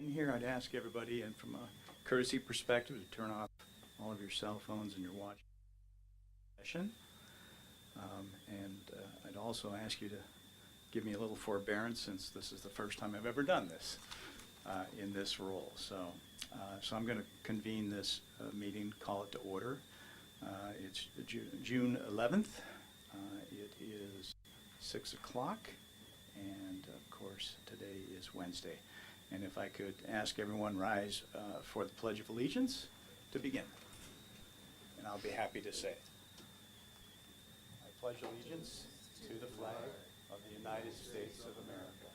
in here, I'd ask everybody, and from a courtesy perspective, to turn off all of your cell phones and your watch session. I'd also ask you to give me a little forbearance, since this is the first time I've ever done this in this role. So I'm going to convene this meeting, call it to order. It's June 11th. It is 6 o'clock, and of course today is Wednesday. And if I could ask everyone rise for the Pledge of Allegiance to begin. And I'll be happy to say it. I pledge allegiance to the flag of the United States of America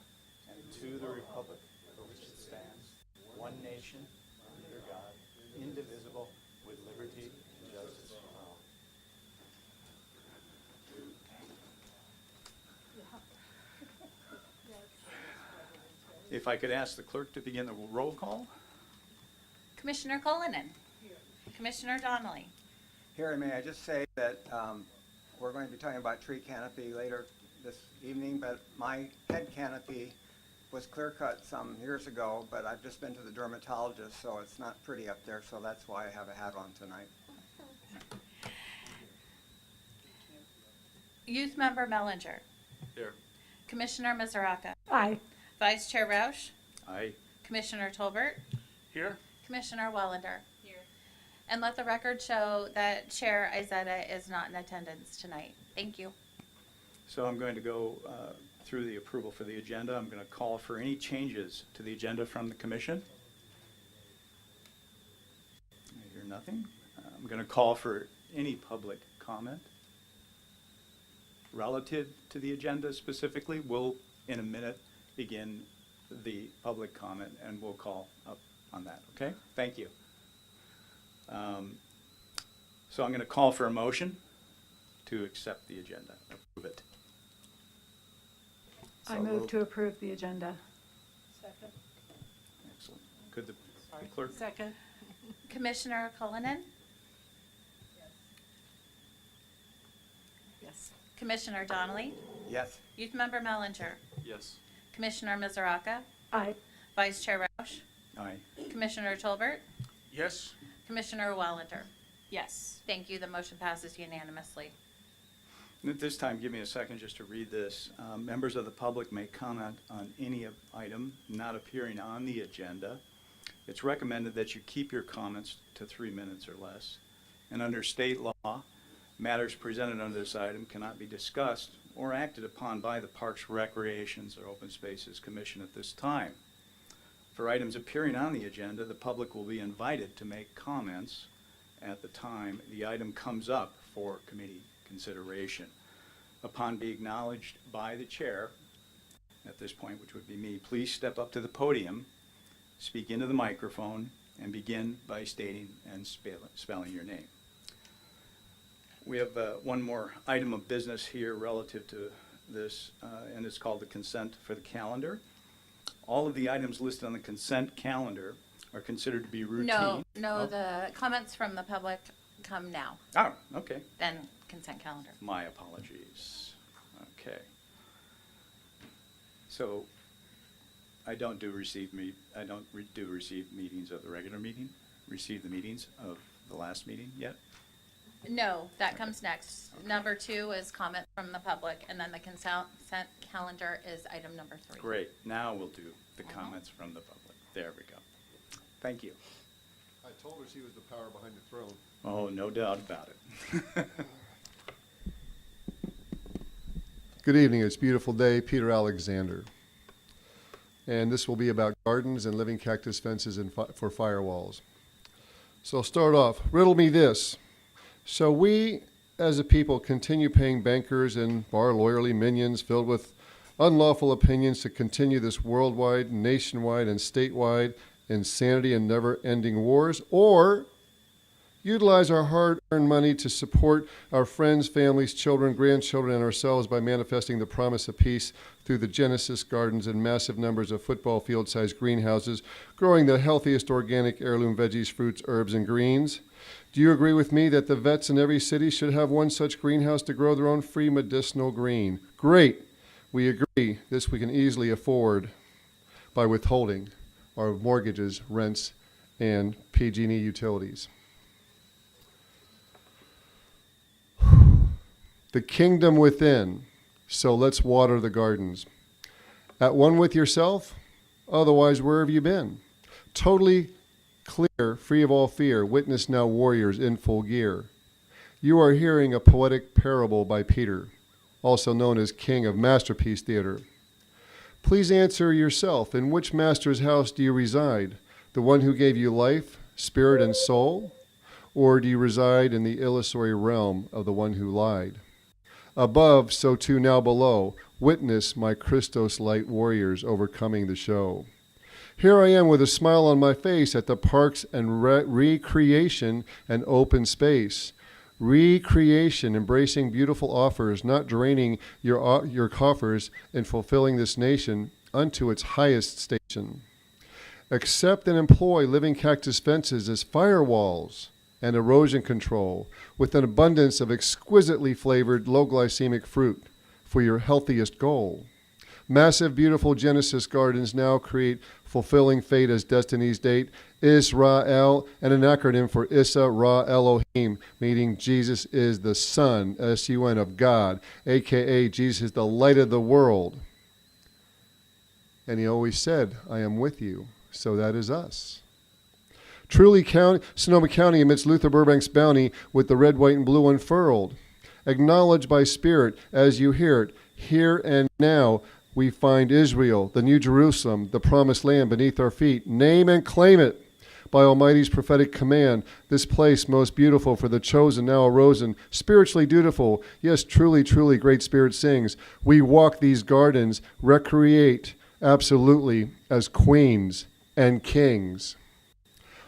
and to the republic for which it stands, one nation, under God, indivisible, with liberty and justice for all. If I could ask the clerk to begin the roll call. Commissioner Cullinan. Here. Commissioner Donnelly. Here, may I just say that we're going to be talking about tree canopy later this evening, but my head canopy was clear cut some years ago, but I've just been to the dermatologist, so it's not pretty up there, so that's why I have a hat on tonight. Youth Member Mellinger. Here. Commissioner Mizuraka. Aye. Vice Chair Roush. Aye. Commissioner Tolbert. Here. Commissioner Wallander. Here. And let the record show that Chair Izetta is not in attendance tonight. Thank you. So I'm going to go through the approval for the agenda. I'm going to call for any changes to the agenda from the commission. I hear nothing. I'm going to call for any public comment relative to the agenda specifically. We'll, in a minute, begin the public comment, and we'll call up on that, okay? Thank you. So I'm going to call for a motion to accept the agenda, approve it. I move to approve the agenda. Second. Excellent. Could the clerk? Second. Commissioner Cullinan. Yes. Commissioner Donnelly. Yes. Youth Member Mellinger. Yes. Commissioner Mizuraka. Aye. Vice Chair Roush. Aye. Commissioner Tolbert. Yes. Commissioner Wallander. Yes. Thank you. The motion passes unanimously. At this time, give me a second just to read this. Members of the public may comment on any item not appearing on the agenda. It's recommended that you keep your comments to 3 minutes or less. And under state law, matters presented under this item cannot be discussed or acted upon by the Parks, Recreations, or Open Spaces Commission at this time. For items appearing on the agenda, the public will be invited to make comments at the time the item comes up for committee consideration. Upon being acknowledged by the chair, at this point, which would be me, please step up to the podium, speak into the microphone, and begin by stating and spelling your name. We have one more item of business here relative to this, and it's called the consent for the calendar. All of the items listed on the consent calendar are considered to be routine. No, the comments from the public come now, Oh, okay. then consent calendar. My apologies. Okay. So I don't do receive meetings of the regular meeting, receive the meetings of the last meeting yet? No, that comes next. Number 2 is comment from the public, and then the consent calendar is item number 3. Great. Now we'll do the comments from the public. There we go. Thank you. I told her she was the power behind the throne. Oh, no doubt about it. Good evening. It's a beautiful day. Peter Alexander. And this will be about gardens and living cactus fences and for firewalls. So I'll start off. Riddle me this. So we, as a people, continue paying bankers and bar lawyerly minions filled with unlawful opinions to continue this worldwide, nationwide, and statewide insanity and never-ending wars, or utilize our hard-earned money to support our friends, families, children, grandchildren, and ourselves by manifesting the promise of peace through the Genesis gardens and massive numbers of football field-sized greenhouses, growing the healthiest organic heirloom veggies, fruits, herbs, and greens. Do you agree with me that the vets in every city should have one such greenhouse to grow their own free medicinal green? Great. We agree. This we can easily afford by withholding our mortgages, rents, and PG&E utilities. The kingdom within, so let's water the gardens. At one with yourself, otherwise where have you been? Totally clear, free of all fear, witness now warriors in full gear. You are hearing a poetic parable by Peter, also known as King of Masterpiece Theater. Please answer yourself, in which master's house do you reside? The one who gave you life, spirit, and soul? Or do you reside in the illusory realm of the one who lied? Above, so too now below, witness my Christos light warriors overcoming the show. Here I am with a smile on my face at the parks and recreation and open space. Recreation, embracing beautiful offers, not draining your coffers in fulfilling this nation unto its highest station. Accept and employ living cactus fences as firewalls and erosion control with an abundance of exquisitely flavored low glycemic fruit for your healthiest goal. Massive, beautiful Genesis gardens now create fulfilling fate as destiny's date. Israel, and an acronym for Issa Ra Elohim, meaning Jesus is the Son, S-U-N, of God, a.k.a. Jesus is the light of the world. And he always said, I am with you. So that is us. Truly Sonoma County amidst Luther Burbank's bounty with the red, white, and blue unfurled. Acknowledged by Spirit as you hear it. Here and now we find Israel, the New Jerusalem, the promised land beneath our feet. Name and claim it. By Almighty's prophetic command, this place most beautiful for the chosen now arisen, spiritually dutiful, yes, truly, truly, Great Spirit sings. We walk these gardens, recreate, absolutely, as queens and kings.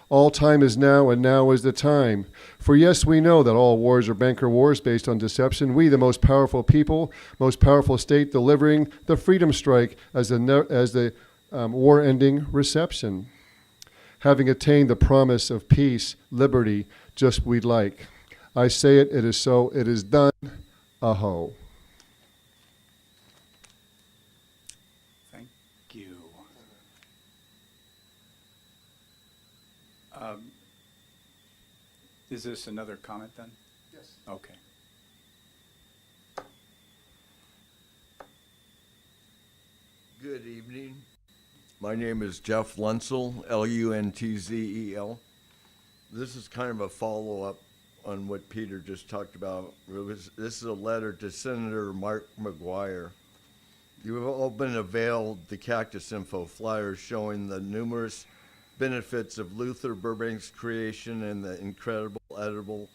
All time is now, and now is the time. For yes, we know that all wars are banker wars based on deception. We, the most powerful people, most powerful state, delivering the freedom strike as the war-ending reception. Having attained the promise of peace, liberty, just we'd like. I say it, it is so, it is done. Aho. Thank you. Is this another comment then? Yes. Okay. Good evening. My name is Jeff Luntzel, L-U-N-T-Z-E-L. This is kind of a follow-up on what Peter just talked about. This is a letter to Senator Mark McGuire. You have all been availed the Cactus Info flyers showing the numerous benefits of Luther Burbank's creation and the incredible edible,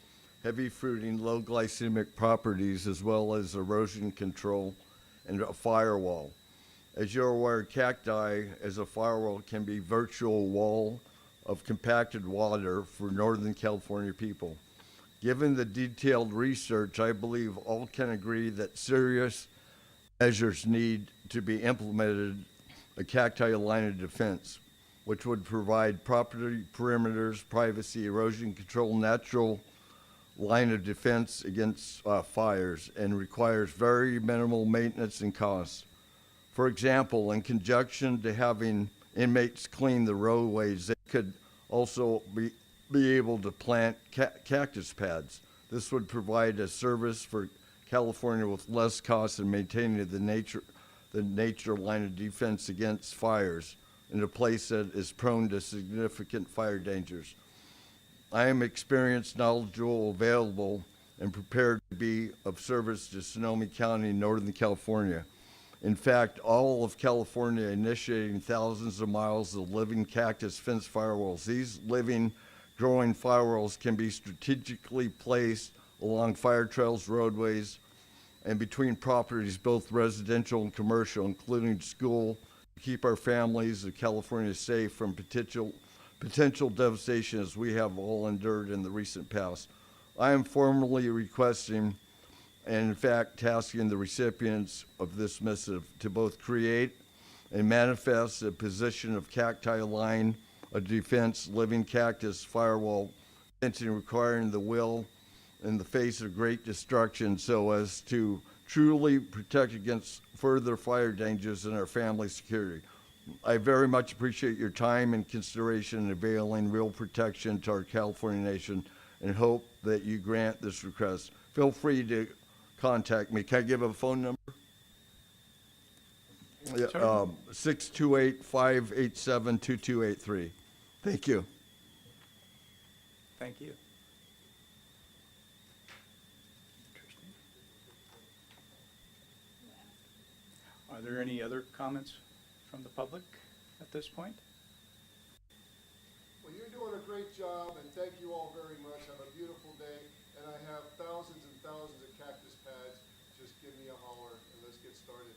heavy fruiting, low glycemic properties, as well as erosion control and a firewall. As you're aware, cacti as a firewall can be virtual wall of compacted water for Northern California people. Given the detailed research, I believe all can agree that serious measures need to be implemented, a cacti line of defense, which would provide property perimeters, privacy, erosion control, natural line of defense against fires, and requires very minimal maintenance and costs. For example, in conjunction to having inmates clean the roadways, they could also be able to plant cactus pads. This would provide a service for California with less cost in maintaining the nature line of defense against fires in a place that is prone to significant fire dangers. I am experienced, knowledgeable, available, and prepared to be of service to Sonoma County, Northern California. In fact, all of California initiating thousands of miles of living cactus fence firewalls. These living, growing firewalls can be strategically placed along fire trails, roadways, and between properties, both residential and commercial, including school, to keep our families of California safe from potential devastation as we have all endured in the recent past. I am formally requesting and in fact tasking the recipients of this missive to both create and manifest a position of cacti line of defense, living cactus firewall fencing requiring the will in the face of great destruction so as to truly protect against further fire dangers and our family security. I very much appreciate your time and consideration in availing real protection to our California nation and hope that you grant this request. Feel free to contact me. Can I give a phone number? Certainly. 628-587-2283. Thank you. Thank you. Are there any other comments from the public at this point? Well, you're doing a great job, and thank you all very much. Have a beautiful day, and I have thousands and thousands of cactus pads. Just give me a holler, and let's get started.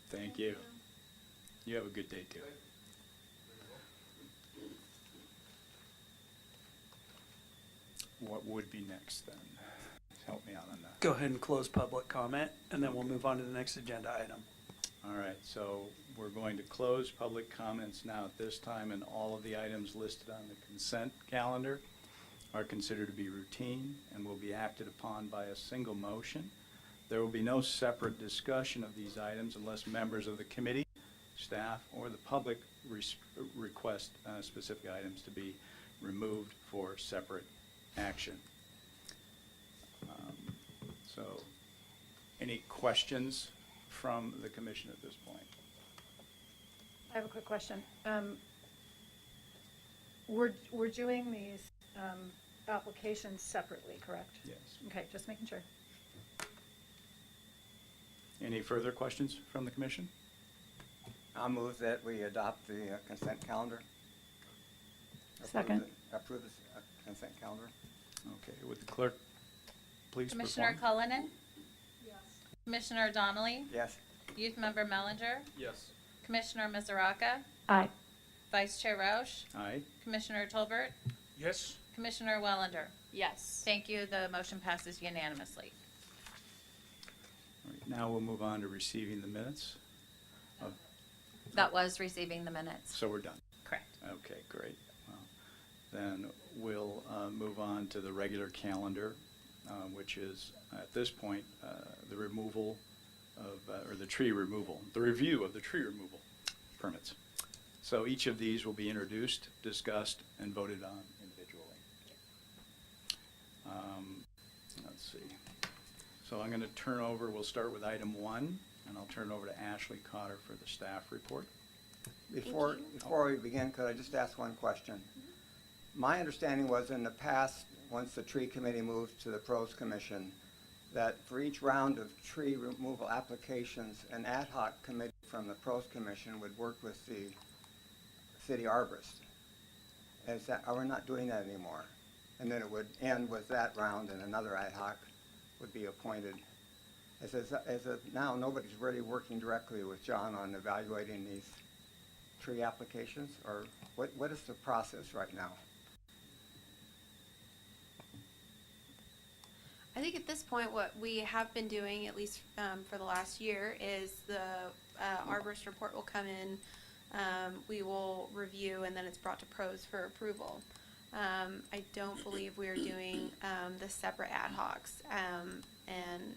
Thank you. You have a good day, too. Thank you. What would be next, then? Help me out on that. Go ahead and close public comment, and then we'll move on to the next agenda item. All right, so we're going to close public comments now at this time, and all of the items listed on the consent calendar are considered to be routine and will be acted upon by a single motion. There will be no separate discussion of these items unless members of the committee, staff, or the public request specific items to be removed for separate action. So, any questions from the commission at this point? I have a quick question. We're doing these applications separately, correct? Yes. Okay, just making sure. Any further questions from the commission? I'll move that we adopt the consent calendar. Second. Approve the consent calendar. Okay, would the clerk please Commissioner perform? Cullinan? Yes. Commissioner Donnelly? Yes. Youth Member Mellinger? Yes. Commissioner Misaraka? Aye. Vice Chair Roush? Aye. Commissioner Tolbert? Yes. Commissioner Wellender? Yes. Thank you. The motion passes unanimously. All right, now we'll move on to receiving the minutes. That was receiving the minutes. So we're done. Correct. Okay, great. Well, then we'll move on to the regular calendar, which is, at this point, the removal of, or the tree removal, the review of the tree removal permits. So each of these will be introduced, discussed, and voted on individually. Let's see. So I'm going to turn over, we'll start with item 1, and I'll turn it over to Ashley Cotter for the staff report. Before we begin, could I just ask one question? My understanding was in the past, once the tree committee moved to the pros commission, that for each round of tree removal applications, an ad hoc committee from the pros commission would work with the city arborist. Are we not doing that anymore? And then it would end with that round and another ad hoc would be appointed. As of now, nobody's really working directly with John on evaluating these tree applications, or what is the process right now? I think at this point, what we have been doing, at least for the last year, is the arborist report will come in, we will review, and then it's brought to pros for approval. I don't believe we are doing the separate ad hocs, and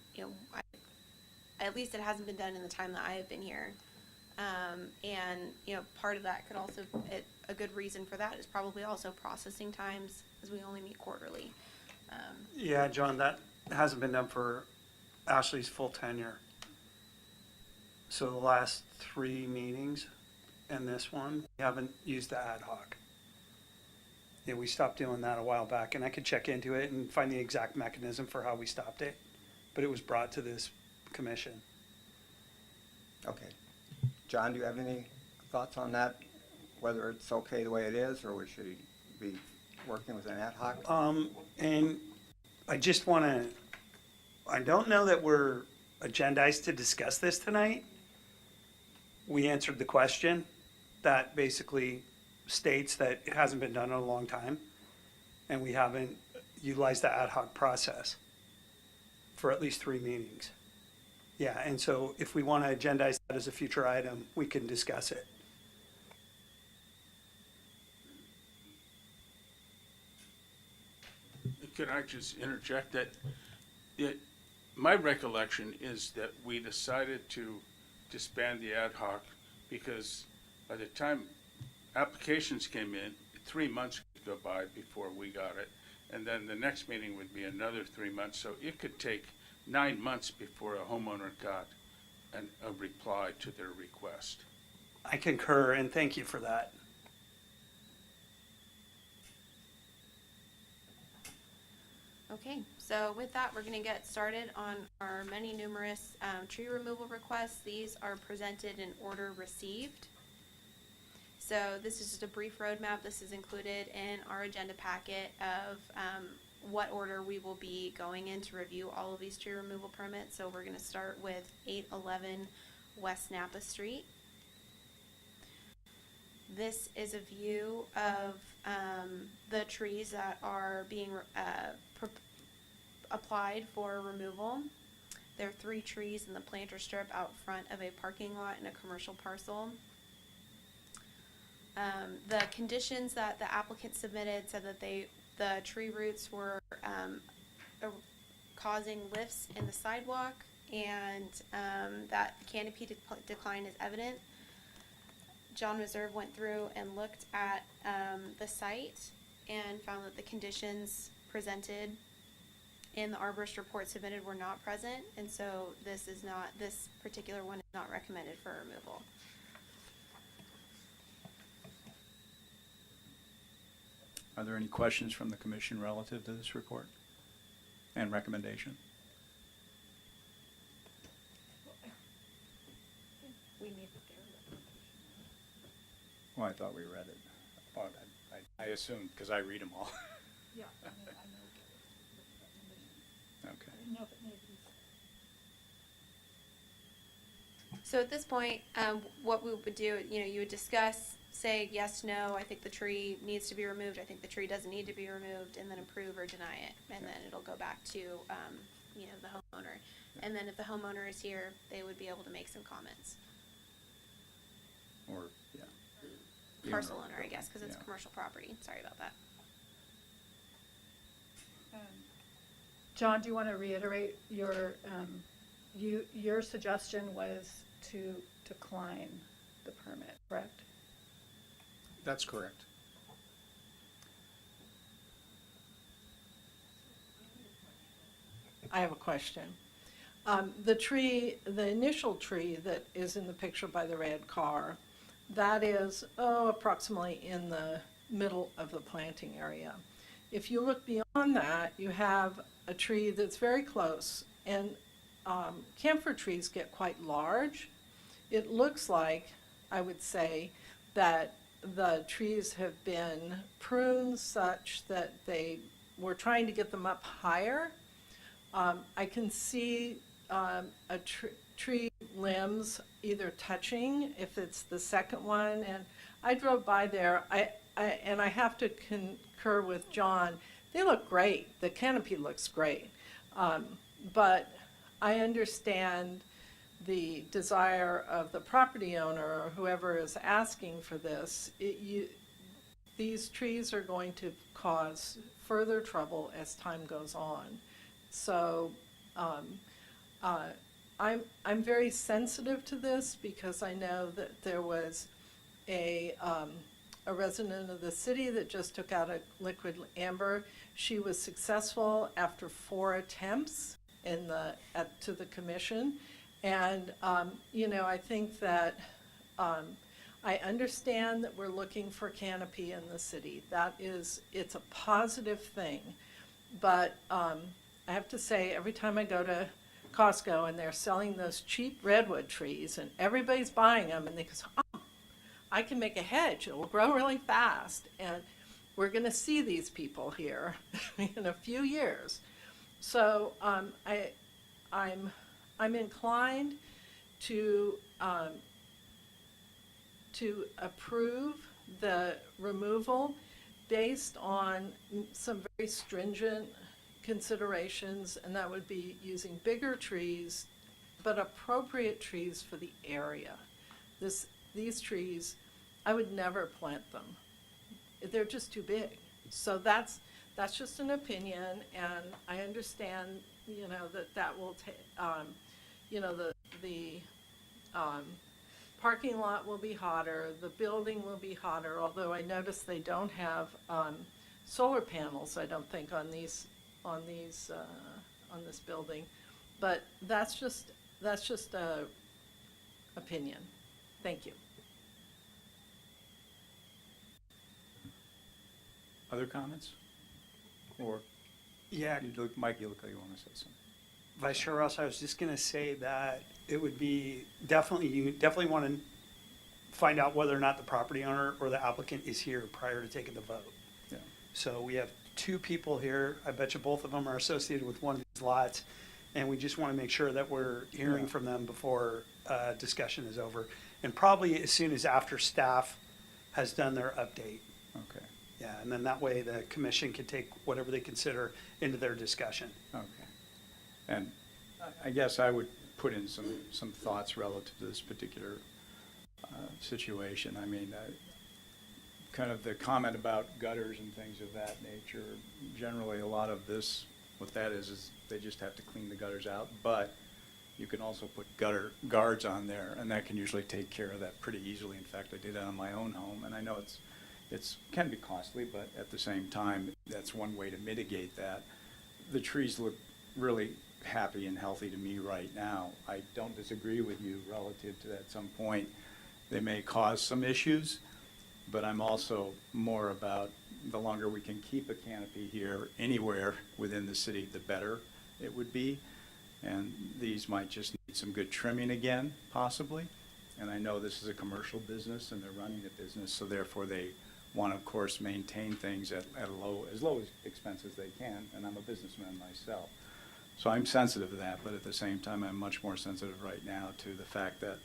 at least it hasn't been done in the time that I have been here. And part of that could also, a good reason for that is probably also processing times, as we only meet quarterly. Yeah, John, that hasn't been done for Ashley's full tenure. So the last 3 meetings and this one, we haven't used the ad hoc. Yeah, we stopped doing that a while back, and I could check into it and find the exact mechanism for how we stopped it, but it was brought to this commission. Okay. John, do you have any thoughts on that? Whether it's okay the way it is, or we should be working with an ad hoc? And I just want to, I don't know that we're agendized to discuss this tonight. We answered the question that basically states that it hasn't been done in a long time, and we haven't utilized the ad hoc process for at least 3 meetings. Yeah, and so if we want to agendize that as a future item, we can discuss it. Could I just interject that my recollection is that we decided to disband the ad hoc because by the time applications came in, 3 months could go by before we got it. And then the next meeting would be another 3 months. So it could take 9 months before a homeowner got a reply to their request. I concur, and thank you for that. Okay, so with that, we're gonna get started on our many numerous tree removal requests. These are presented in order received. So this is just a brief roadmap. This is included in our agenda packet of what order we will be going in to review all of these tree removal permits. So we're gonna start with 811 West Napa Street. This is a view of the trees that are being applied for removal. There are 3 trees in the planter strip out front of a parking lot in a commercial parcel. The conditions that the applicant submitted said that the tree roots were causing lifts in the sidewalk, and that canopy decline is evident. John Reserve went through and looked at the site and found that the conditions presented in the arborist report submitted were not present, and so this particular one is not recommended for removal. Are there any questions from the commission relative to this report and recommendation? We need to do Well, I thought we read it. Well, I assumed, because I read them all. Yeah, I know. Okay. I didn't know if it needed to be. So at this point, what we would do, you would discuss, say yes, no, I think the tree needs to be removed, I think the tree doesn't need to be removed, and then approve or deny it. And then it'll go back to, the homeowner. And then if the homeowner is here, they would be able to make some comments. Or, yeah. Parcel owner, I guess, because it's Yeah. commercial property. Sorry about that. John, do you want to reiterate your suggestion was to decline the permit, correct? That's correct. I have a question. The initial tree that is in the picture by the red car, that is, approximately in the middle of the planting area. If you look beyond that, you have a tree that's very close, and camphor trees get quite large. It looks like, I would say, that the trees have been pruned such that we're trying to get them up higher. I can see tree limbs either touching, if it's the second one, and I drove by there, and I have to concur with John, they look great, the canopy looks great, but I understand the desire of the property owner or whoever is asking for this. These trees are going to cause further trouble as time goes on. So I'm very sensitive to this because I know that there was a resident of the city that just took out a liquid amber. She was successful after 4 attempts to the commission. And, I think that I understand that we're looking for canopy in the city. It's a positive thing. But I have to say, every time I go to Costco and they're selling those cheap redwood trees and everybody's buying them and they go, oh, I can make a hedge. It will grow really fast. And we're going to see these people here in a few years. So I'm inclined to approve the removal based on some very stringent considerations, and that would be using bigger trees, but appropriate trees for the area. These trees, I would never plant them. They're just too big. So that's just an opinion, and I understand, that will take, the parking lot will be hotter, the building will be hotter, although I noticed they don't have, solar panels, I don't think, on this building. But that's just a opinion. Thank you. Other comments? Or, Yeah, Mike, you look like you want to say something. Vice Chair Ross, I was just gonna say that it would be definitely, you definitely want to find out whether or not the property owner or the applicant is here prior to taking the vote. Yeah. So we have two people here. I bet you both of them are associated with one of these lots. And we just want to make sure that we're hearing Yeah. from them before discussion is over. And probably as soon as after staff has done their update. Okay, Yeah, and then that way the commission can take whatever they consider into their discussion. okay. And I guess I would put in some thoughts relative to this particular situation. I mean, kind of the comment about gutters and things of that nature, generally a lot of this, what that is they just have to clean the gutters out, but you can also put gutter guards on there, and that can usually take care of that pretty easily. In fact, I did that on my own home, and I know it's can be costly, but at the same time, that's one way to mitigate that. The trees look really happy and healthy to me right now. I don't disagree with you relative to that. At some point, they may cause some issues, but I'm also more about the longer we can keep a canopy here anywhere within the city, the better it would be. And these might just need some good trimming again, possibly. And I know this is a commercial business and they're running a business, so therefore they want to, of course, maintain things at as low expense as they can, and I'm a businessman myself. So I'm sensitive to that, but at the same time, I'm much more sensitive right now to the fact that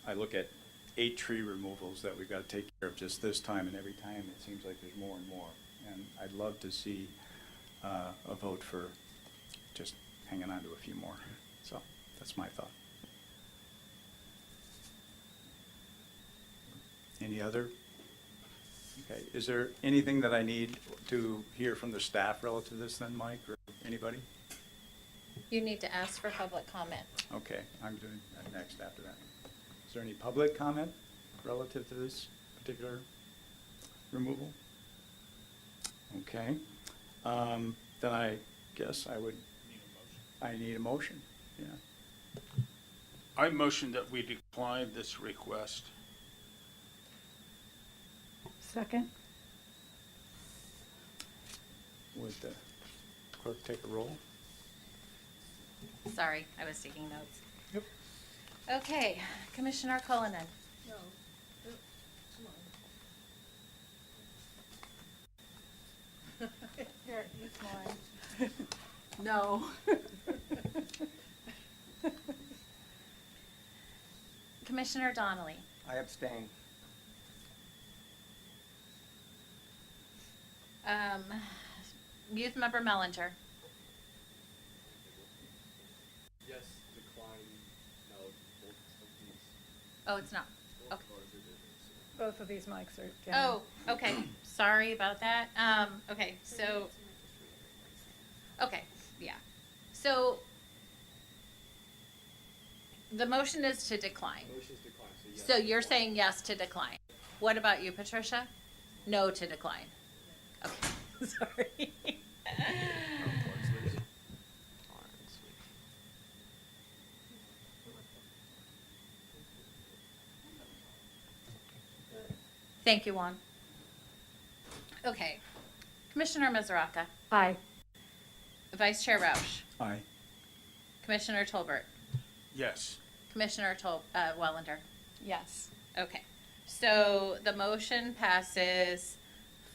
I look at 8 tree removals that we've got to take care of just this time, and every time it seems like there's more and more. And I'd love to see a vote for just hanging on to a few more. So that's my thought. Any other? Okay, is there anything that I need to hear from the staff relative to this then, Mike, or anybody? You need to ask for public comment. Okay, I'm doing that next after that. Is there any public comment relative to this particular removal? Okay, then I guess I need a motion, yeah. I motion that we decline this request. Second? Would the clerk take a roll? Sorry, I was taking notes. Yep. Okay, Commissioner Cullinan. No. Come on. Here, use mine. No. Commissioner Donnelly. I abstain. Youth Member Mellinger. Yes, decline, no, both of these. Oh, it's not. Both Okay. of ours are different, so. Both of these mics are down. Oh, okay. Sorry about that. Okay, so, okay, yeah. So, the motion is to decline. Motion's decline, so yes. So you're saying yes to decline. What about you, Patricia? No to decline. Okay, sorry. Thank you, Juan. Okay. Commissioner Misraka, Aye. Vice Chair Roush, Aye. Commissioner Tolbert, Yes. Commissioner Wellender. Yes. Okay, so the motion passes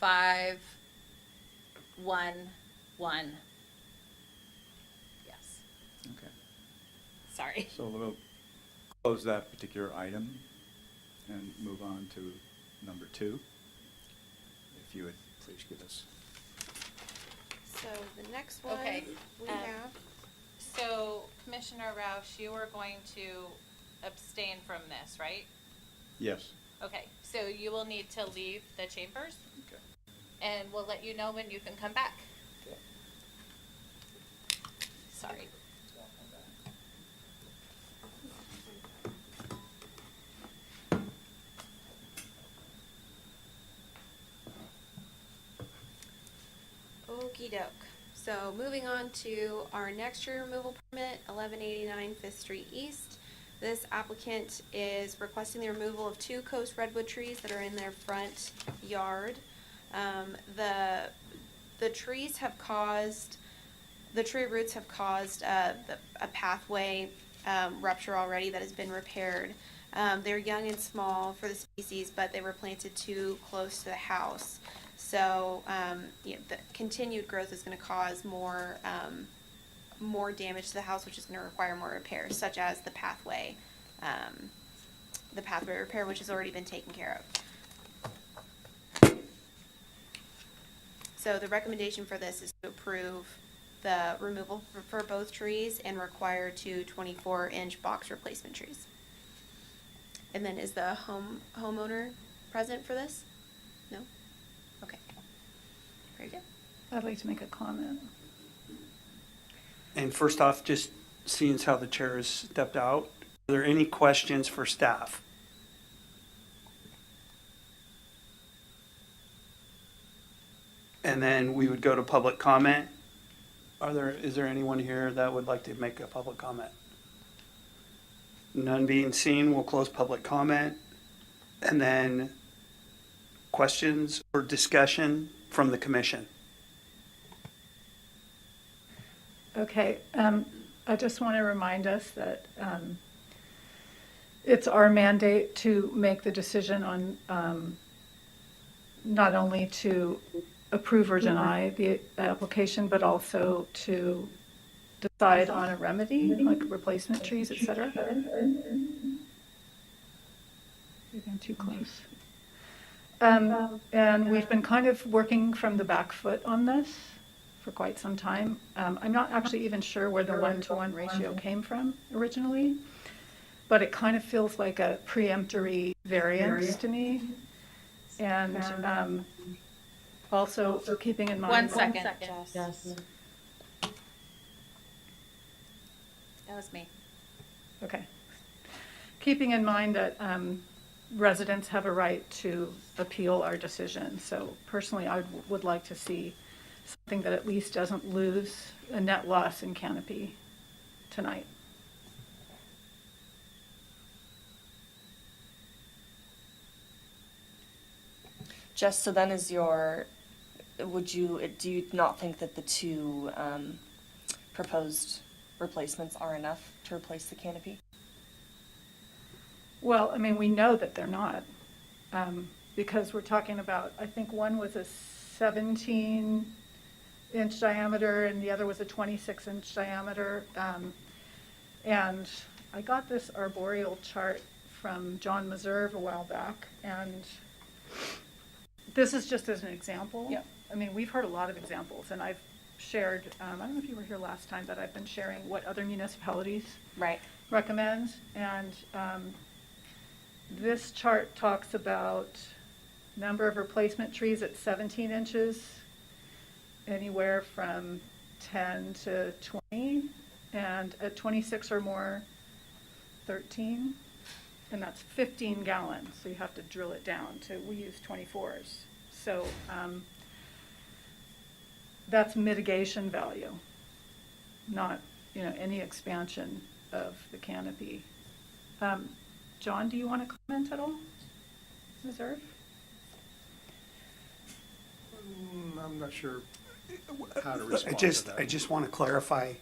5-1-1. Yes, Okay. sorry. So we'll close that particular item and move on to number 2. If you would please give us. So the next one Okay, we um, have, So Commissioner Roush, you are going to abstain from this, right? Yes. Okay, so you will need to leave the chambers Okay. and we'll let you know when you can come back. Okay. Sorry. Okey doke. So moving on to our next tree removal permit, 1189 Fifth Street East. This applicant is requesting the removal of 2 coast redwood trees that are in their front yard. The trees have caused, the tree roots have caused a pathway rupture already that has been repaired. They're young and small for the species, but they were planted too close to the house. So the continued growth is going to cause more damage to the house, which is going to require more repairs, such as the pathway repair, which has already been taken care of. So the recommendation for this is to approve the removal for both trees and require 2 24-inch box replacement trees. And then is the homeowner present for this? No? Okay. Very good. I'd like to make a comment. And first off, just seeing as how the chair has stepped out, are there any questions for staff? And then we would go to public comment. Is there anyone here that would like to make a public comment? None being seen, we'll close public comment. And then questions or discussion from the commission. Okay, I just want to remind us that it's our mandate to make the decision on not only to approve or deny the application, but also to decide on a remedy, like replacement trees, et cetera. You're getting too close. And we've been kind of working from the back foot on this for quite some time. I'm not actually even sure where the 1-to-1 ratio came from originally, but it kind of feels like a preemptory variance to me. And also keeping in mind. 1 second. Yes. That was me. Okay. Keeping in mind that residents have a right to appeal our decision. So personally, I would like to see something that at least doesn't lose a net loss in canopy tonight. Just so then is your, do you not think that the 2 proposed replacements are enough to replace the canopy? Well, I mean, we know that they're not, because we're talking about, I think one was a 17-inch diameter and the other was a 26-inch diameter. And I got this arboreal chart from John Meserve a while back, and this is just as an example. Yep. I mean, we've heard a lot of examples, and I've shared, I don't know if you were here last time, but I've been sharing what other municipalities Right. recommend. And this chart talks about number of replacement trees at 17 inches, anywhere from 10 to 20, and at 26 or more, 13. And that's 15 gallons, so you have to drill it down to, we use 24s. So that's mitigation value, not, any expansion of the canopy. John, do you want to comment at all? Reserve? I'm not sure how to respond to that. I just want to clarify.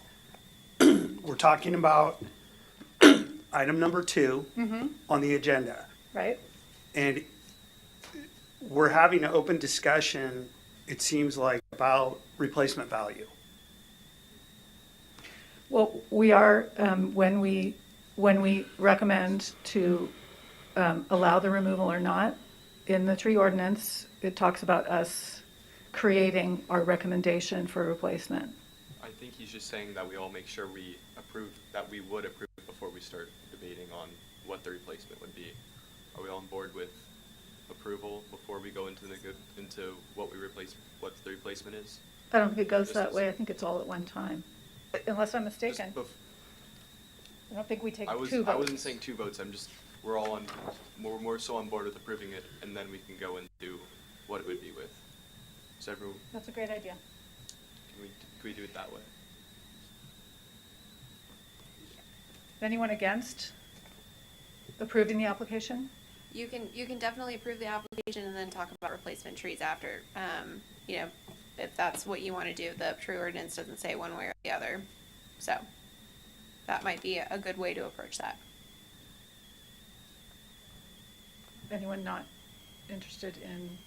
We're talking about item number 2 on the agenda. Right? And we're having an open discussion, it seems like, about replacement value. Well, we are, when we recommend to allow the removal or not, in the tree ordinance, it talks about us creating our recommendation for replacement. I think he's just saying that we all make sure we would approve it before we start debating on what the replacement would be. Are we all on board with approval before we go into what the replacement is? I don't think it goes that way. I think it's all at one time, unless I'm mistaken. I don't think we take 2 votes. I wasn't saying 2 votes. We're more so on board with approving it, and then we can go into what it would be with. That's a great idea. Can we do it that way? Anyone against approving the application? You can definitely approve the application and then talk about replacement trees after. You know, if that's what you want to do. The tree ordinance doesn't say one way or the other. So that might be a good way to approach that. Anyone not interested in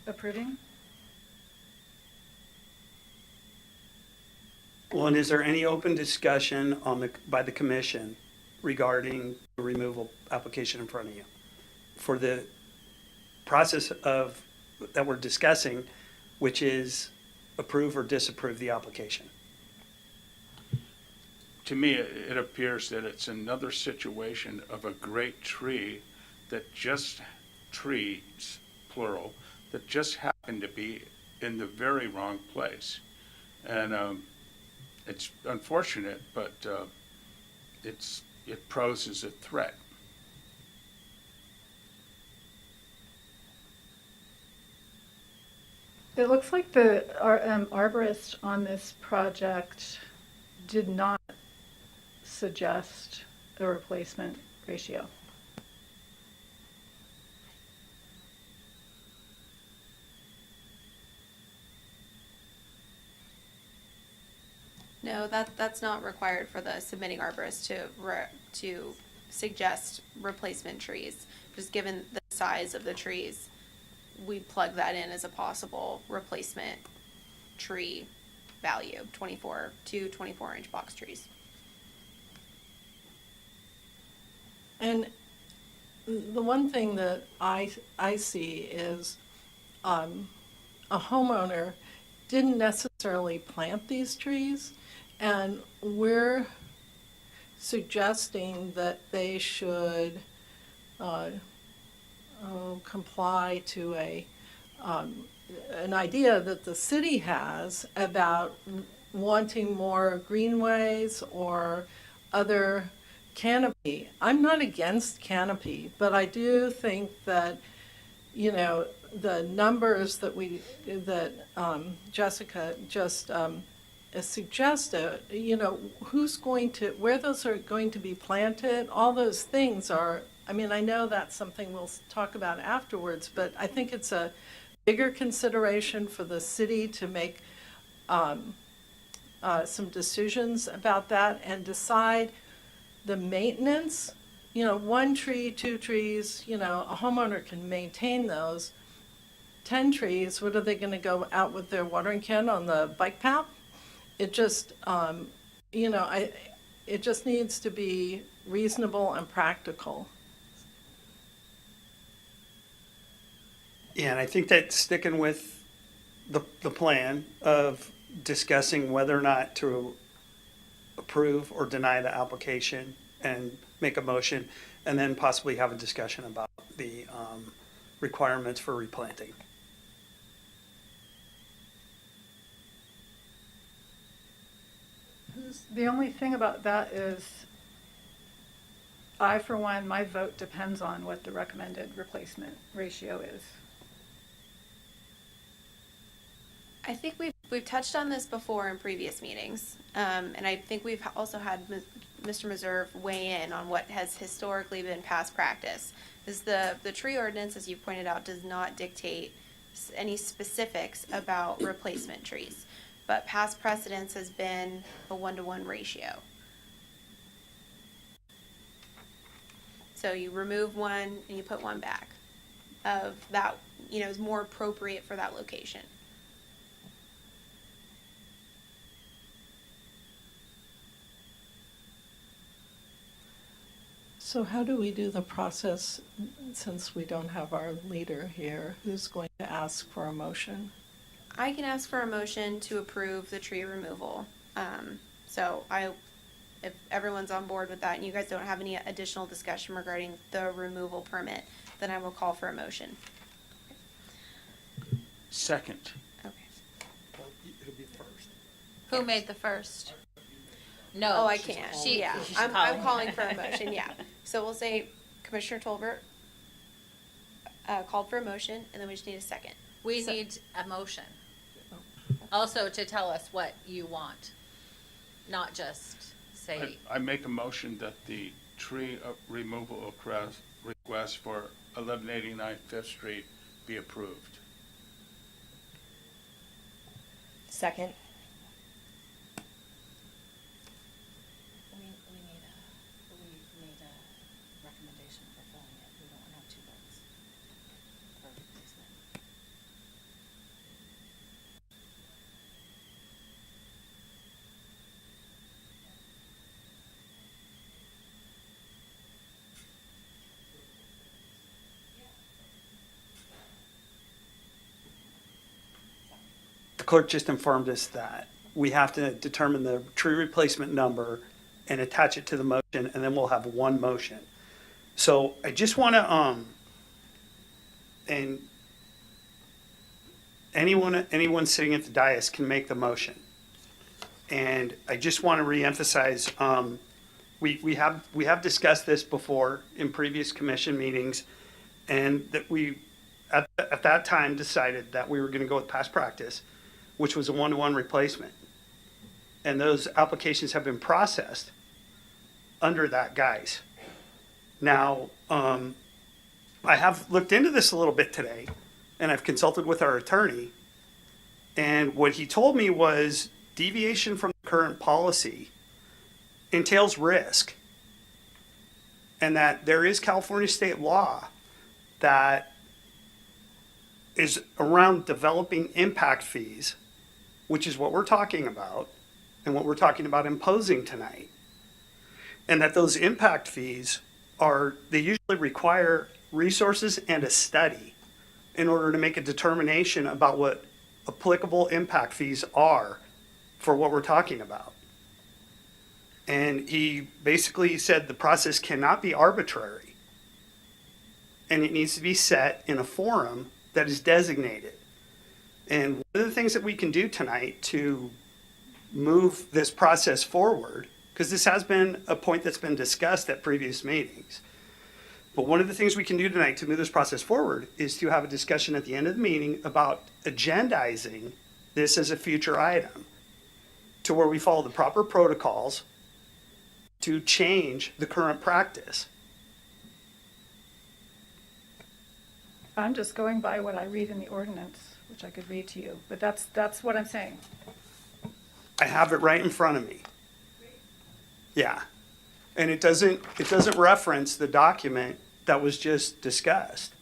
approving? Well, and is there any open discussion by the commission regarding the removal application in front of you? For the process that we're discussing, which is approve or disapprove the application. To me, it appears that it's another situation of a great tree trees, plural, that just happen to be in the very wrong place. And it's unfortunate, but it poses a threat. It looks like the arborist on this project did not suggest a replacement ratio. No, that's not required for the submitting arborist to suggest replacement trees. Just given the size of the trees, we plug that in as a possible replacement tree value, 24 inch box trees. And the one thing that I see is a homeowner didn't necessarily plant these trees, and we're suggesting that they should comply to an idea that the city has about wanting more greenways or other canopy. I'm not against canopy, but I do think that, you know, the numbers that Jessica just suggested, you know, where those are going to be planted, all those things are, I mean, I know that's something we'll talk about afterwards, but I think it's a bigger consideration for the city to make some decisions about that and decide the maintenance. You know, 1 tree, 2 trees, you know, a homeowner can maintain those. 10 trees, what are they going to go out with their watering can on the bike path? It just, you know, it just needs to be reasonable and practical. Yeah, and I think that sticking with the plan of discussing whether or not to approve or deny the application and make a motion, and then possibly have a discussion about the requirements for replanting. The only thing about that is, I, for one, my vote depends on what the recommended replacement ratio is. I think we've touched on this before in previous meetings, and I think we've also had Mr. Meserve weigh in on what has historically been past practice. Is the tree ordinance, as you pointed out, does not dictate any specifics about replacement trees, but past precedence has been a 1-to-1 ratio. So you remove one and you put one back of that, you know, is more appropriate for that location. So how do we do the process since we don't have our leader here? Who's going to ask for a motion? I can ask for a motion to approve the tree removal. If everyone's on board with that and you guys don't have any additional discussion regarding the removal permit, then I will call for a motion. Second. Okay. It'll be first. Who made the first? No. Oh, I can't. She, I'm calling for a motion, yeah. So we'll say Commissioner Tolbert called for a motion, and then we just need a second. We need a motion. Also to tell us what you want, not just say, I make a motion that the tree removal request for 1189 Fifth Street be approved. Second. we need a recommendation for filling it. We don't have two votes for replacement. The clerk just informed us that we have to determine the tree replacement number and attach it to the motion, and then we'll have one motion. So I just want to, and anyone sitting at the dais can make the motion. And I just want to reemphasize, we have discussed this before in previous commission meetings, and that we, at that time, decided that we were going to go with past practice, which was a one-to-one replacement. And those applications have been processed under that guise. Now, I have looked into this a little bit today, and I've consulted with our attorney, and what he told me was deviation from the current policy entails risk, and that there is California state law that is around developing impact fees, which is what we're talking about and what we're talking about imposing tonight. And that those impact fees they usually require resources and a study in order to make a determination about what applicable impact fees are for what we're talking about. And he basically said the process cannot be arbitrary, and it needs to be set in a forum that is designated. And one of the things that we can do tonight to move this process forward, because this has been a point that's been discussed at previous meetings, but one of the things we can do tonight to move this process forward is to have a discussion at the end of the meeting about agendizing this as a future item, to where we follow the proper protocols to change the current practice. I'm just going by what I read in the ordinance, which I could read to you, but that's what I'm saying. I have it right in front of me. Yeah. And it doesn't reference the document that was just discussed,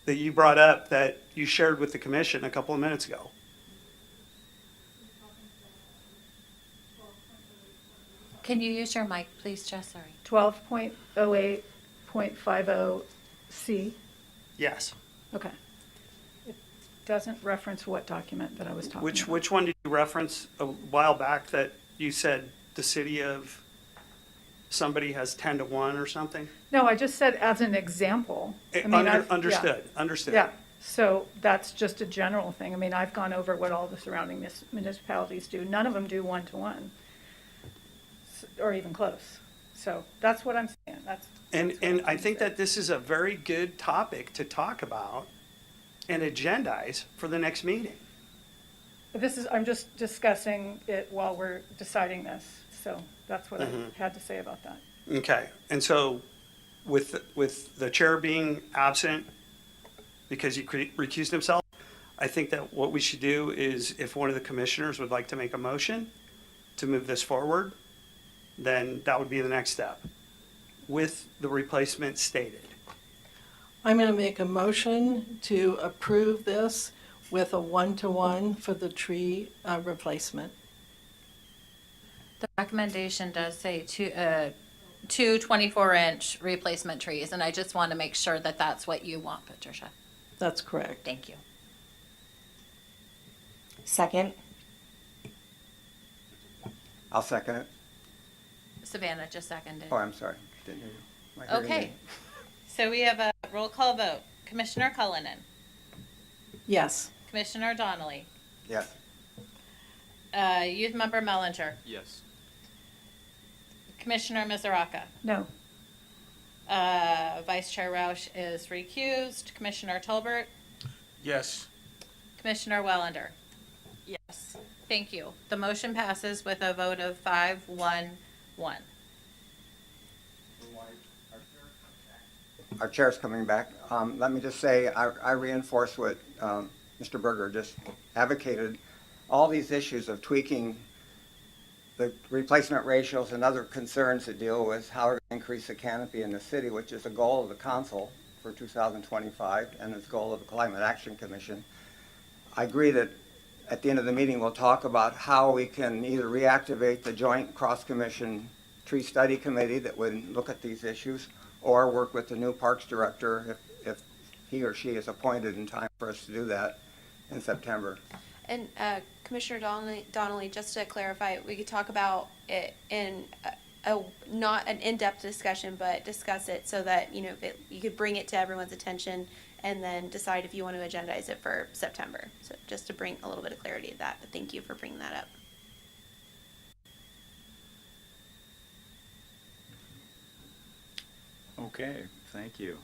that you brought up, that you shared with the commission a couple of minutes ago. Can you use your mic, please, Jess? Sorry. 12.08.50C. Yes. Okay. It doesn't reference what document that I was talking about. Which one did you reference a while back that you said the city of somebody has 10-1 or something? No, I just said as an example. I mean, Understood. Yeah, so that's just a general thing. I mean, I've gone over what all the surrounding municipalities do. None of them do 1-to-1, or even close. So that's what I'm saying. And I think that this is a very good topic to talk about and agendize for the next meeting. But I'm just discussing it while we're deciding this. So that's what I had to say about that. Okay, and so with the chair being absent because he recused himself, I think that what we should do is, if one of the commissioners would like to make a motion to move this forward, then that would be the next step with the replacement stated. I'm going to make a motion to approve this with a 1-to-1 for the tree replacement. The recommendation does say two 24-inch replacement trees, and I just want to make sure that that's what you want, Patricia. That's correct. Thank you. Second. I'll second it. Savannah just seconded. Oh, I'm sorry. Didn't hear you. My hearing Okay, aid. so we have a roll call vote. Commissioner Cullinan, Yes. Commissioner Donnelly, Yes. Youth Member Mellinger, Yes. Commissioner Misaraka, No, Vice Chair Roush is recused, Commissioner Tolbert, Yes. Commissioner Wellander. Thank you. The motion passes with a vote of 5-1-1. Our chair's coming back. Let me just say, I reinforce what Mr. Berger just advocated. All these issues of tweaking the replacement ratios and other concerns that deal with how to increase the canopy in the city, which is a goal of the council for 2025 and it's a goal of the Climate Action Commission. I agree that at the end of the meeting we'll talk about how we can either reactivate the Joint Cross-Commission Tree Study Committee that would look at these issues, or work with the new Parks Director if he or she is appointed in time for us to do that in September. And Commissioner Donnelly, just to clarify, we could talk about it in not an in-depth discussion, but discuss it so that, you know, you could bring it to everyone's attention and then decide if you want to agendize it for September. So just to bring a little bit of clarity to that, but thank you for bringing that up. Okay, thank you.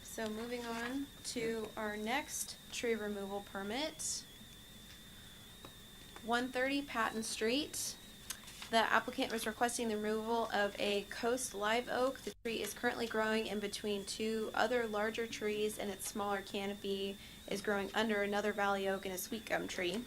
So moving on to our next tree removal permit. 130 Patton Street. The applicant was requesting the removal of a coast live oak. The tree is currently growing in between two other larger trees, and its smaller canopy is growing under another valley oak and a sweet gum tree.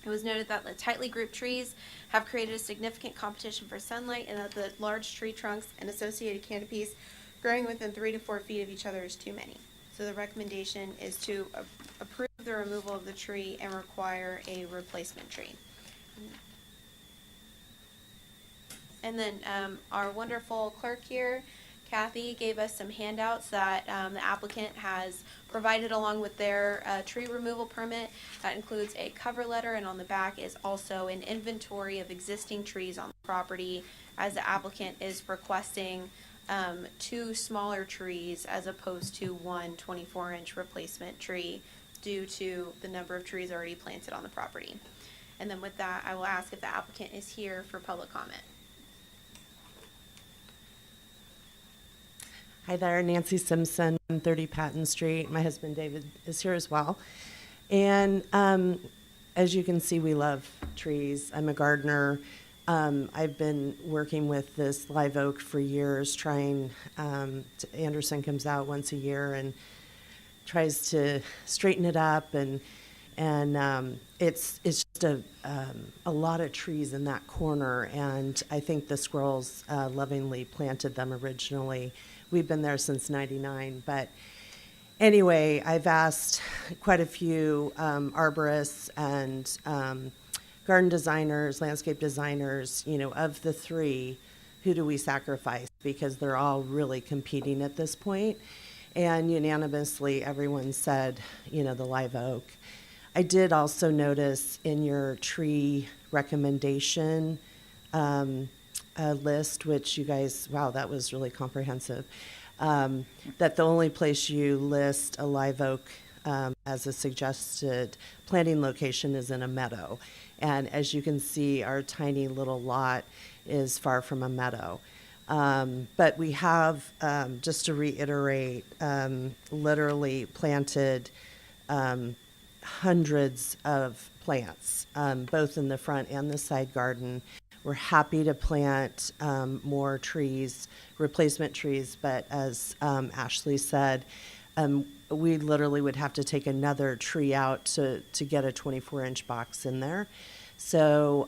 It was noted that the tightly grouped trees have created a significant competition for sunlight, and that the large tree trunks and associated canopies growing within 3 to 4 feet of each other is too many. So the recommendation is to approve the removal of the tree and require a replacement tree. And then our wonderful clerk here, Cathy, gave us some handouts that the applicant has provided along with their tree removal permit. That includes a cover letter, and on the back is also an inventory of existing trees on the property, as the applicant is requesting 2 smaller trees as opposed to one 24-inch replacement tree due to the number of trees already planted on the property. And then with that, I will ask if the applicant is here for public comment. Hi there, Nancy Simpson, 130 Patton Street. My husband David is here as well. And as you can see, we love trees. I'm a gardener. I've been working with this live oak for years, trying, Anderson comes out once a year and tries to straighten it up, and it's just a lot of trees in that corner, and I think the squirrels lovingly planted them originally. We've been there since '99, but anyway, I've asked quite a few arborists and garden designers, landscape designers, you know, of the 3, who do we sacrifice? Because they're all really competing at this point. And unanimously, everyone said, you know, the live oak. I did also notice in your tree recommendation list, which you guys, wow, that was really comprehensive, that the only place you list a live oak as a suggested planting location is in a meadow. And as you can see, our tiny little lot is far from a meadow. But we have, just to reiterate, literally planted hundreds of plants, both in the front and the side garden. We're happy to plant more trees, replacement trees, but as Ashley said, we literally would have to take another tree out to get a 24-inch box in there. So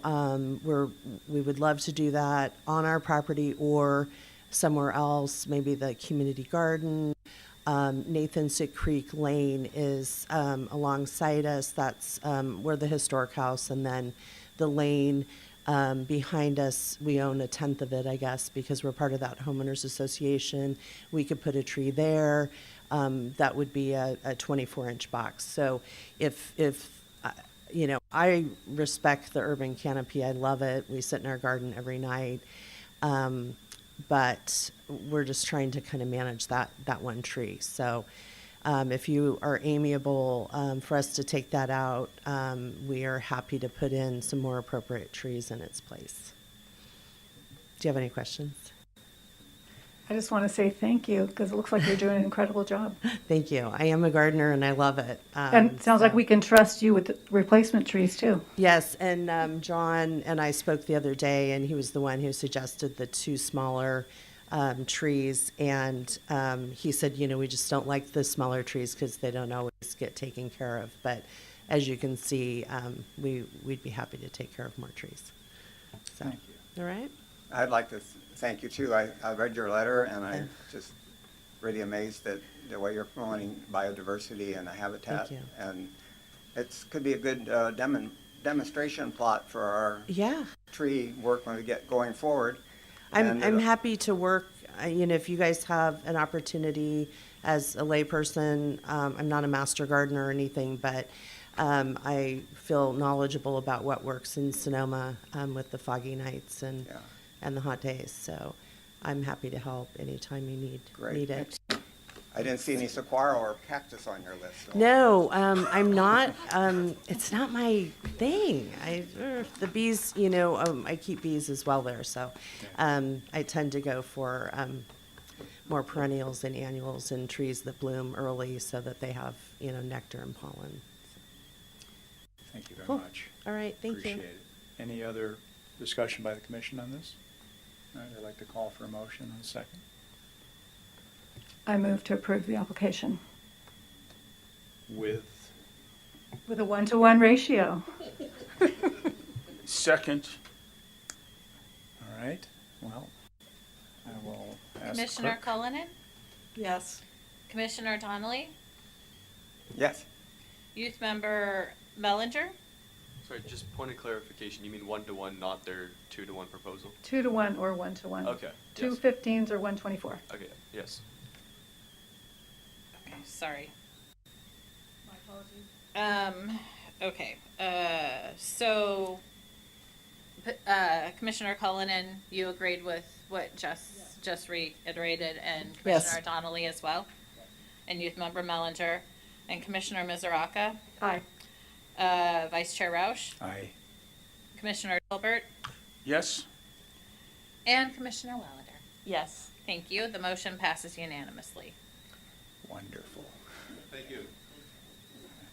we would love to do that on our property or somewhere else, maybe the community garden. Nathansick Creek Lane is alongside us. That's we're the historic house, and then the lane behind us, we own a 10th of it, I guess, because we're part of that homeowners association. We could put a tree there. That would be a 24-inch box. So if you know, I respect the urban canopy. I love it. We sit in our garden every night. But we're just trying to kind of manage that one tree. So if you are amiable for us to take that out, we are happy to put in some more appropriate trees in its place. Do you have any questions? I just want to say thank you, because it looks like you're doing an incredible job. Thank you. I am a gardener and I love it. And it sounds like so- we can trust you with the replacement trees, too. Yes, and John and I spoke the other day, and he was the one who suggested the two smaller trees. And he said, you know, we just don't like the smaller trees because they don't always get taken care of. But as you can see, we'd be happy to take care of more trees. So, Thank you. all right. I'd like to thank you too. I read your letter and I'm just really amazed at the way you're promoting biodiversity and the habitat. Thank you. And it could be a good demonstration plot for our Yeah. tree work when we get going forward. I'm And happy to work, you know, if you guys have an opportunity as a layperson. I'm not a master gardener or anything, but I feel knowledgeable about what works in Sonoma with the foggy nights and the hot days. So I'm happy to help anytime you need it. I didn't see any saguaro or cactus on your list. So. No, I'm not. It's not my thing. The bees, you know, I keep bees as well there, so I tend to go for more perennials and annuals and trees that bloom early, so that they have, you know, nectar and pollen. Thank you very Cool. much. All right, thank you. Appreciate it. Any other discussion by the commission on this? All right, I'd like to call for a motion in a second. I move to approve the application With with a 1-to-1 ratio. Second, all right, well, I will ask Commissioner clerk. Cullinan, Yes. Commissioner Donnelly, Yes. Youth Member Mellinger, Sorry, just point of clarification, you mean 1-to-1, not their 2-to-1 proposal? 2-to-1 or 1-to-1. Okay, Two yes. 15s or 124. Okay, yes. okay, sorry. My apologies. Okay, so, Commissioner Cullinan, you agreed with what just reiterated, and Yes. Commissioner Donnelly as well? And Youth Member Mellinger, and Commissioner Mizuraka, Aye. Vice Chair Roush, Aye. Commissioner Gilbert, yes? and Commissioner Wallander. Yes. Thank you, the motion passes unanimously. Wonderful. Thank you.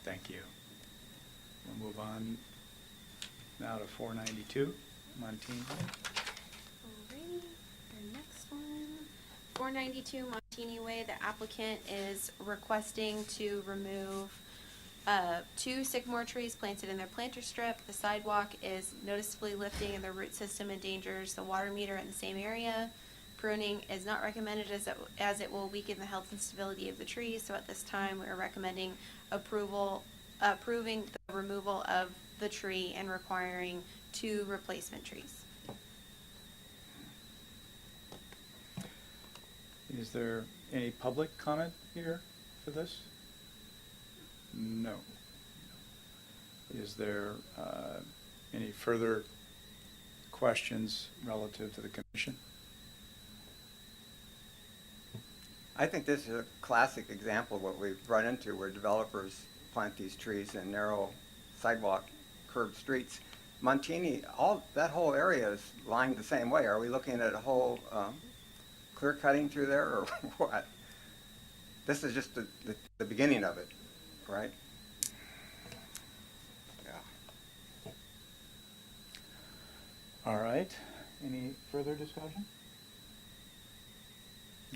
Thank you. We'll move on now to 492, Montini. Alrighty, our next one, 492 Montini Way, the applicant is requesting to remove 2 sycamore trees planted in their planter strip. The sidewalk is noticeably lifting and the root system endangers the water meter in the same area. Pruning is not recommended as it will weaken the health and stability of the trees, so at this time we are recommending approving the removal of the tree and requiring 2 replacement trees. Is there any public comment here for this? No. Is there any further questions relative to the commission? I think this is a classic example of what we've run into where developers plant these trees in narrow sidewalk curved streets. Montini, that whole area is lined the same way. Are we looking at a whole clear cutting through there or what? This is just the beginning of it, right? Yeah. All right. Any further discussion?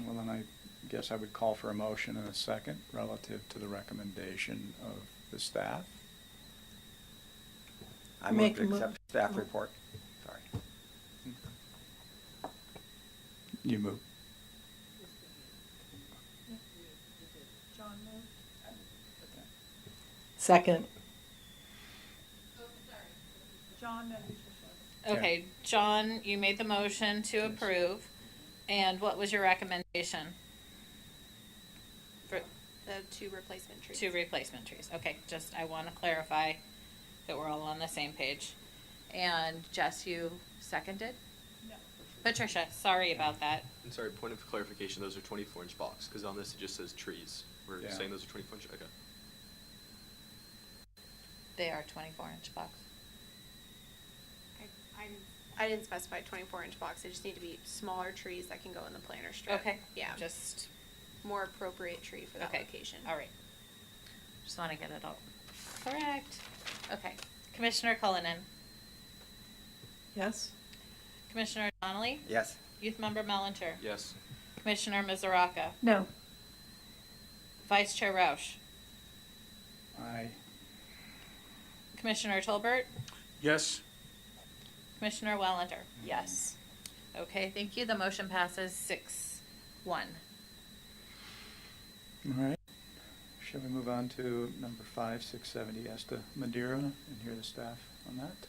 Well, then I guess I would call for a motion in a second relative to the recommendation of the staff. I move to accept staff report. Sorry. You move. Second. John, Okay, John, you made the motion to approve, and what was your recommendation? For The 2 replacement trees. 2 replacement trees, okay, just, I wanna clarify that we're all on the same page. And Jess, you seconded? No. Patricia, sorry about that. I'm sorry, point of clarification, those are 24-inch box, because on this it just says trees. We're Yeah. saying those are 24-inch, okay. They are 24-inch box. I didn't specify 24-inch box. They just need to be smaller trees that can go in the planter strip. Okay. Yeah. Just, More appropriate tree for that okay. location. All right. Just want to get it all correct. Okay. Commissioner Cullinan, Yes? Commissioner Donnelly, Yes. Youth Member Mellinger, Yes. Commissioner Mizuraka, No. Vice Chair Roush, Aye. Commissioner Tolbert, Yes, Commissioner Wallander. Yes. Okay, thank you. The motion passes 6-1. All right. Shall we move on to number 5, 670 Esta Madeira and hear the staff on that?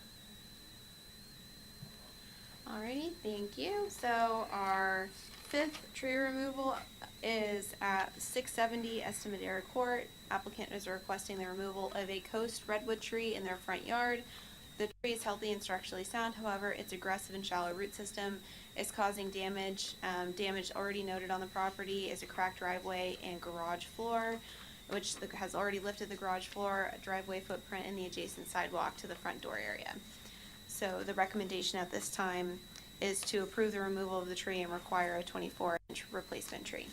Alrighty, thank you. So our 5th tree removal is at 670 Estimadera Court. Applicant is requesting the removal of a coast redwood tree in their front yard. The tree is healthy and structurally sound, however, its aggressive and shallow root system is causing damage. Damage already noted on the property is a cracked driveway and garage floor, which has already lifted the garage floor, a driveway footprint, and the adjacent sidewalk to the front door area. So the recommendation at this time is to approve the removal of the tree and require a 24-inch replacement tree.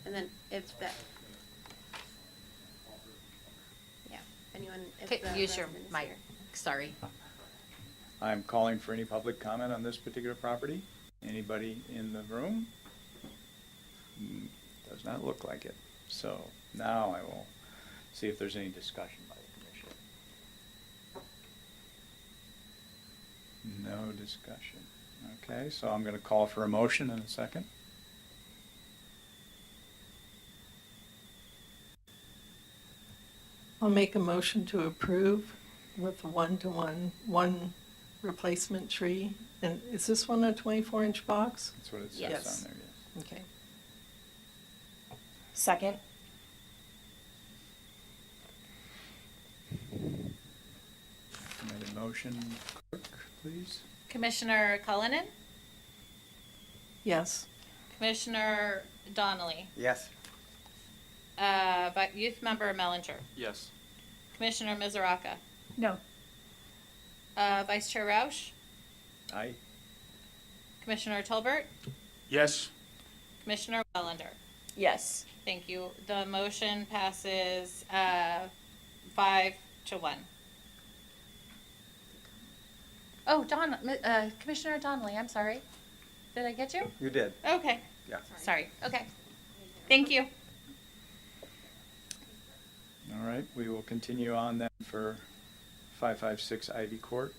And then if that, yeah, anyone, if Okay, the use your resident is mic. here. Sorry. I'm calling for any public comment on this particular property. Anybody in the room? Does not look like it. So now I will see if there's any discussion by the commission. No discussion. Okay, so I'm going to call for a motion in a second. I'll make a motion to approve with a 1-to-1, one replacement tree. And is this one a 24-inch box? That's what it says Yes. on there, yes. Okay. Second? Another motion, clerk, please. Commissioner Cullinan, Yes. Commissioner Donnelly, Yes. Youth Member Mellinger, Yes. Commissioner Mizuraka, No. Vice Chair Roush, Aye. Commissioner Tolbert, yes, Commissioner Wallander. Yes. Thank you. The motion passes 5-1. Oh, Commissioner Donnelly, I'm sorry. Did I get you? You did. Okay. Yeah. Sorry. Okay. Thank you. All right, we will continue on then for 556 Ivy Court.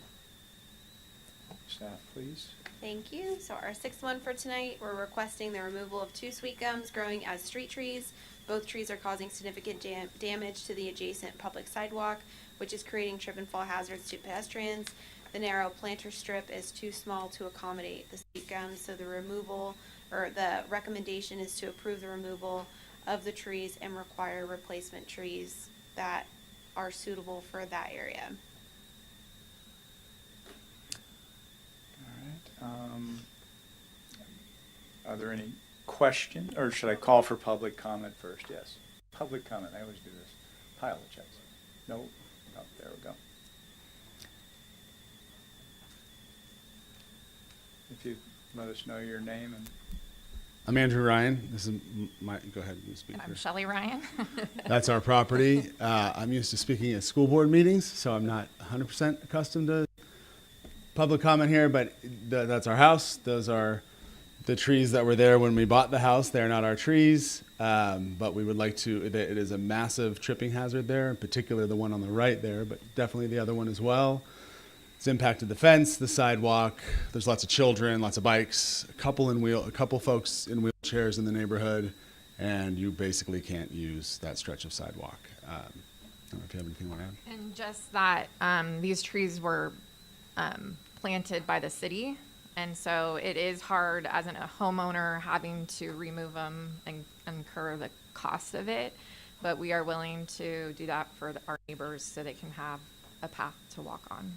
Staff, please. Thank you. So our 6th one for tonight, we're requesting the removal of 2 sweet gums growing as street trees. Both trees are causing significant damage to the adjacent public sidewalk, which is creating trip and fall hazards to pedestrians. The narrow planter strip is too small to accommodate the sweet gums, so the removal, or the recommendation is to approve the removal of the trees and require replacement trees that are suitable for that area. All right. Are there any questions, or should I call for public comment first? Yes. Public comment, I always do this. Pile of checks. No? Oh, there we go. If you let us know your name and I'm Andrew Ryan. This is my, go ahead and speak. I'm Shelley Ryan. That's our property. I'm used to speaking at school board meetings, so I'm not 100% accustomed to public comment here, but that's our house. Those are the trees that were there when we bought the house. They're not our trees, but we would like to, it is a massive tripping hazard there, in particular the one on the right there, but definitely the other one as well. It's impacted the fence, the sidewalk. There's lots of children, lots of bikes, a couple folks in wheelchairs in the neighborhood, and you basically can't use that stretch of sidewalk. I don't know if you have anything to add. And just that these trees were planted by the city, and so it is hard as a homeowner having to remove them and incur the cost of it, but we are willing to do that for our neighbors so they can have a path to walk on.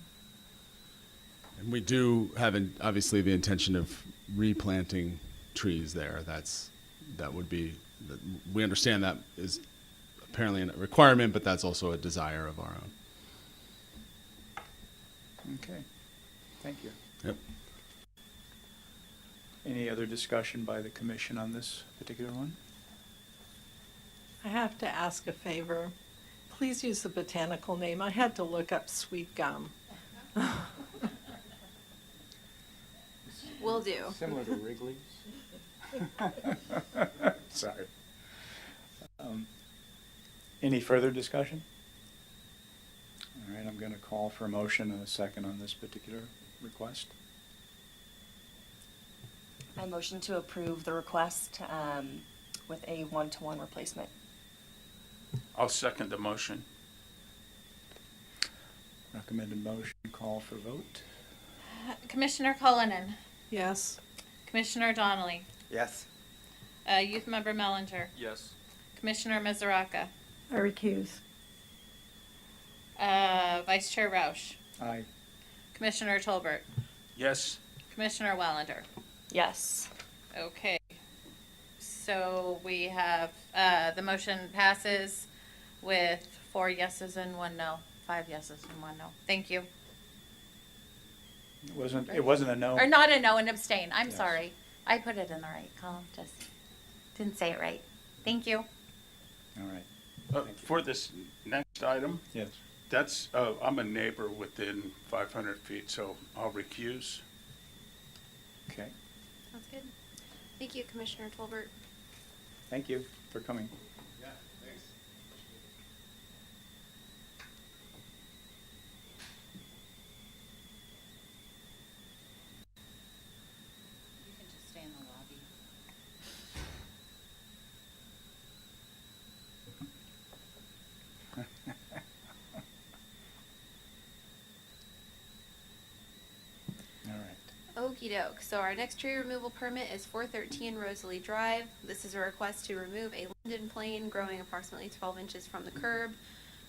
And we do have, obviously, the intention of replanting trees there. That would be, we understand that is apparently a requirement, but that's also a desire of our own. Okay, thank you. Yep. Any other discussion by the commission on this particular one? I have to ask a favor. Please use the botanical name. I had to look up sweet gum. Will do. Similar to Wrigley's? Sorry. Any further discussion? All right, I'm going to call for a motion and a second on this particular request. I motion to approve the request with a 1-to-1 replacement. I'll second the motion. Recommended motion, call for vote. Commissioner Cullinan, Yes. Commissioner Donnelly, Yes. Youth Member Mellinger, Yes. Commissioner Mizuraka, I recuse. Vice Chair Roush, Aye. Commissioner Tolbert, Yes, Commissioner Wallander. Yes. Okay. So we have, the motion passes with 4 yeses and 1 no, 5 yeses and 1 no. Thank you. It wasn't a no. Or not a no, an abstain. I'm Yes. sorry. I put it in the right column, just didn't say it right. Thank you. All right. for this next item, Yes. that's, I'm a neighbor within 500 feet, so I'll recuse. Okay. Sounds good. Thank you, Commissioner Tolbert. Thank you for coming. Yeah, thanks. You can just stay in the lobby. All right. Okey doke. So our next tree removal permit is 413 Rosalie Drive. This is a request to remove a linden plane growing approximately 12 inches from the curb.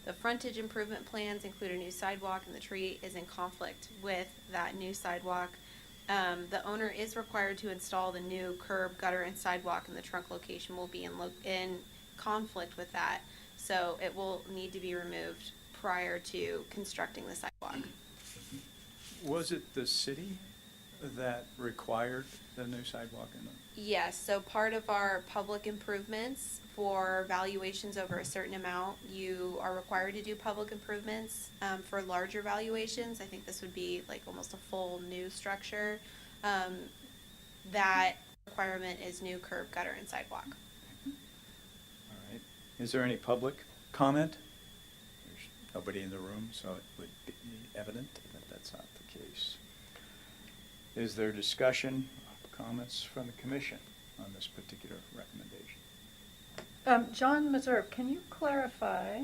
The frontage improvement plans include a new sidewalk, and the tree is in conflict with that new sidewalk. The owner is required to install the new curb, gutter, and sidewalk, and the trunk location will be in conflict with that. So it will need to be removed prior to constructing the sidewalk. Was it the city that required the new sidewalk in the? Yes, so part of our public improvements for valuations over a certain amount, you are required to do public improvements. For larger valuations, I think this would be like almost a full new structure. That requirement is new curb, gutter, and sidewalk. All right. Is there any public comment? There's nobody in the room, so it would be evident that that's not the case. Is there discussion, comments from the commission on this particular recommendation? John Meserve, can you clarify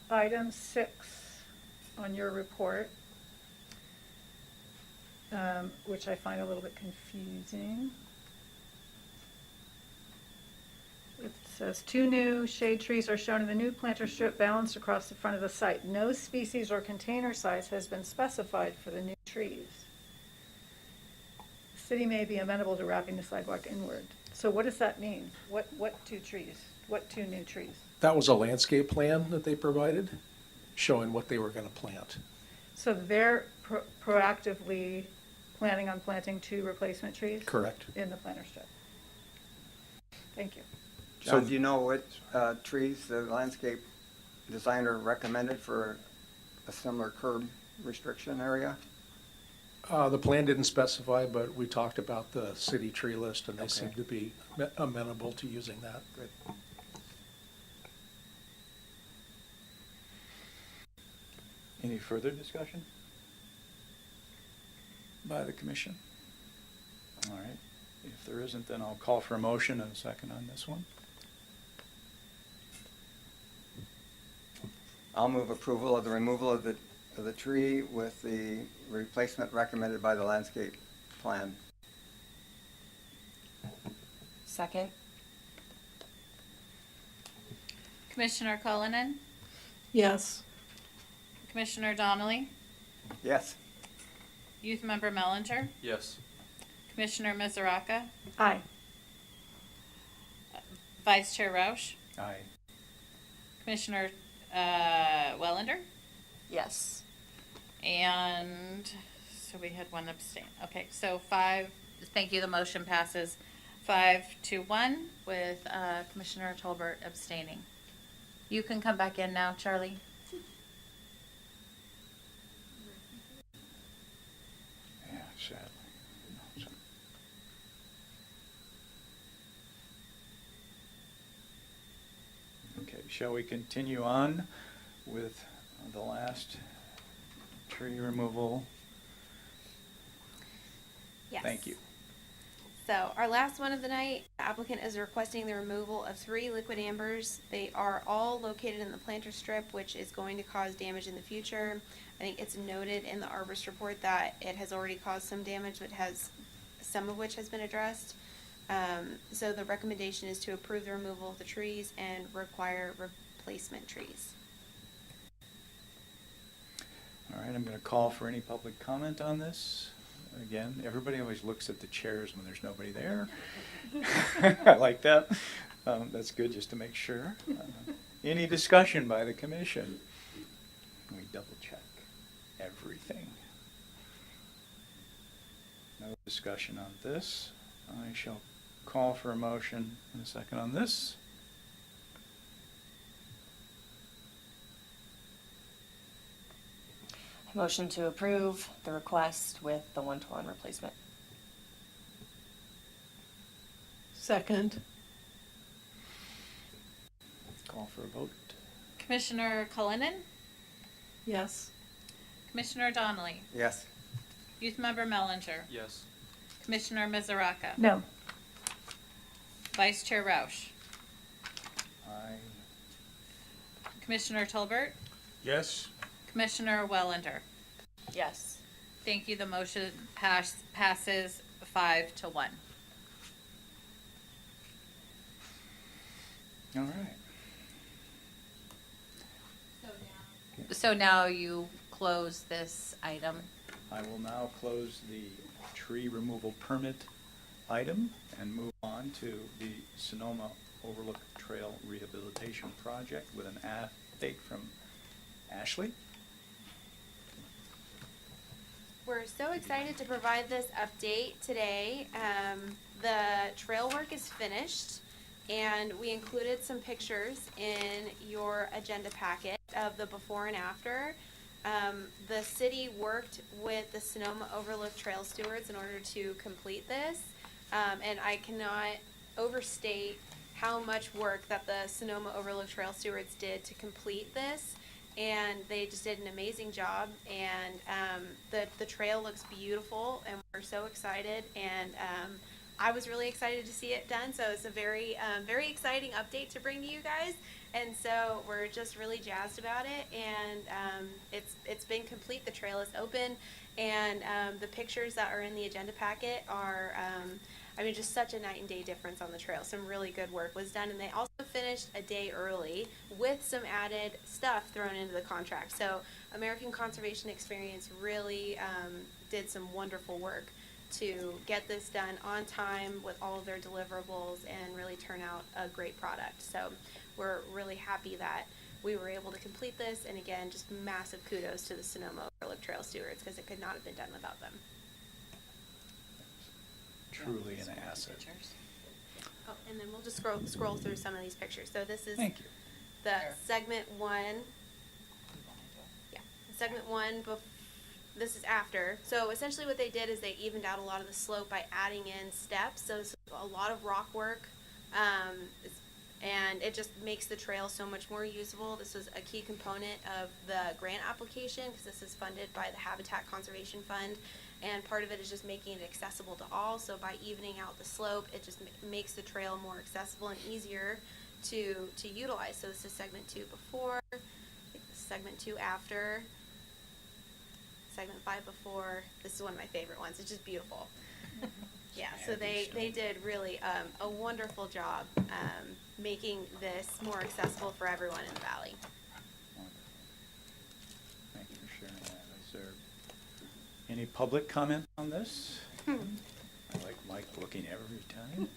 item 6 on your report, which I find a little bit confusing? It says 2 new shade trees are shown in the new planter strip balanced across the front of the site. No species or container size has been specified for the new trees. The city may be amenable to wrapping the sidewalk inward. So what does that mean? What 2 trees? What 2 new trees? That was a landscape plan that they provided, showing what they were going to plant. So they're proactively planning on planting 2 replacement trees? Correct. In the planter strip. Thank you. John, do you know what trees the landscape designer recommended for a similar curb restriction area? The plan didn't specify, but we talked about the city tree list, and they Okay. seem to be amenable to using that. Good. Any further discussion by the commission? All right. If there isn't, then I'll call for a motion and a second on this one. I'll move approval of the removal of the tree with the replacement recommended by the landscape plan. Second. Commissioner Cullinan, Yes. Commissioner Donnelly, Yes. Youth Member Mellinger, Yes. Commissioner Mizuraka, Aye. Vice Chair Roush, Aye. Commissioner Wellender, Yes. and so we had one abstain. Okay, so 5, thank you, the motion passes 5-1 with Commissioner Tolbert abstaining. You can come back in now, Charlie. Yeah, sadly. No, okay, shall we continue on with the last tree removal? Yes. Thank you. So our last one of the night, the applicant is requesting the removal of 3 liquid ambers. They are all located in the planter strip, which is going to cause damage in the future. I think it's noted in the arborist report that it has already caused some damage, but some of which has been addressed. So the recommendation is to approve the removal of the trees and require replacement trees. All right, I'm going to call for any public comment on this. Again, everybody always looks at the chairs when there's nobody there. I like that. That's good just to make sure. Any discussion by the commission? We double check everything. No discussion on this. I shall call for a motion in a second on this. Motion to approve the request with the 1-to-1 replacement. Second. Call for a vote. Commissioner Cullinan, Yes. Commissioner Donnelly, Yes. Youth Member Mellinger, Yes. Commissioner Mizaraka, No. Vice Chair Roush, Aye. Commissioner Tolbert, Yes? Commissioner Wellender. Yes. Thank you. The motion passes 5-1. All right. So now you close this item. I will now close the tree removal permit item and move on to the Sonoma Overlook Trail Rehabilitation Project with an update from Ashley. We're so excited to provide this update today. The trail work is finished, and we included some pictures in your agenda packet of the before and after. The city worked with the Sonoma Overlook Trail Stewards in order to complete this, and I cannot overstate how much work that the Sonoma Overlook Trail Stewards did to complete this. And they just did an amazing job, and the trail looks beautiful, and we're so excited, and I was really excited to see it done, so it's a very exciting update to bring to you guys, and so we're just really jazzed about it, and it's been complete. The trail is open, and the pictures that are in the agenda packet are just such a night and day difference on the trail. Some really good work was done, and they also finished a day early with some added stuff thrown into the contract. So American Conservation Experience really did some wonderful work to get this done on time with all of their deliverables and really turn out a great product. So we're really happy that we were able to complete this, and again, just massive kudos to the Sonoma Overlook Trail Stewards, because it could not have been done without them. Truly an asset. Oh, and then we'll just scroll through some of these pictures. So this is Thank you. the segment 1. Yeah, segment 1. This is after. So essentially, what they did is they evened out a lot of the slope by adding in steps. So it's a lot of rock work, and it just makes the trail so much more usable. This was a key component of the grant application, because this is funded by the Habitat Conservation Fund. And part of it is just making it accessible to all. So by evening out the slope, it just makes the trail more accessible and easier to utilize. So this is segment 2 before, segment 2 after, segment 5 before. This is one of my favorite ones. It's just beautiful. Yeah, so they did really a wonderful job making this more accessible for everyone in the valley. Thank you for sharing that. Is there any public comment on this? I like Mike looking every time.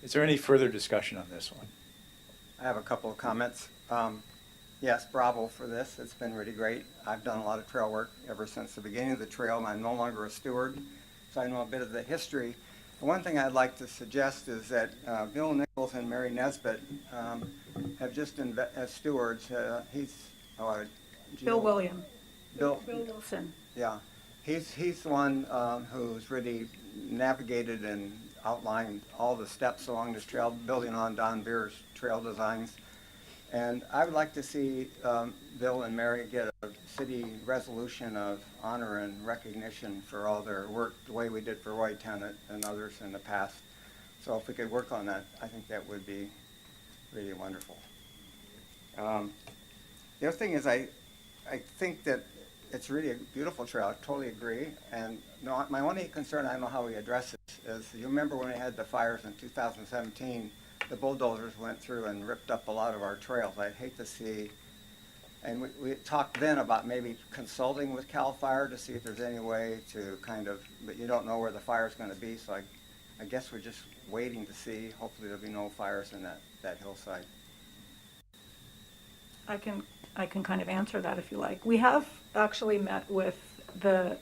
Is there any further discussion on this one? I have a couple of comments. Yes, bravo for this. It's been really great. I've done a lot of trail work ever since the beginning of the trail, and I'm no longer a steward, so I know a bit of the history. One thing I'd like to suggest is that Bill Nichols and Mary Nesbitt have just as stewards. Bill William. Bill Wilson. Yeah, he's the one who's really navigated and outlined all the steps along this trail, building on Don Beer's trail designs. And I would like to see Bill and Mary get a city resolution of honor and recognition for all their work, the way we did for Roy Tennant and others in the past. So if we could work on that, I think that would be really wonderful. The other thing is I think that it's really a beautiful trail. I totally agree. And no, my only concern, I don't know how we address it, is you remember when we had the fires in 2017, the bulldozers went through and ripped up a lot of our trails. I'd hate to see, and we talked then about maybe consulting with CAL FIRE to see if there's any way to kind of, but you don't know where the fire's going to be, so I guess we're just waiting to see. Hopefully there'll be no fires in that hillside. I can kind of answer that if you like. We have actually met with the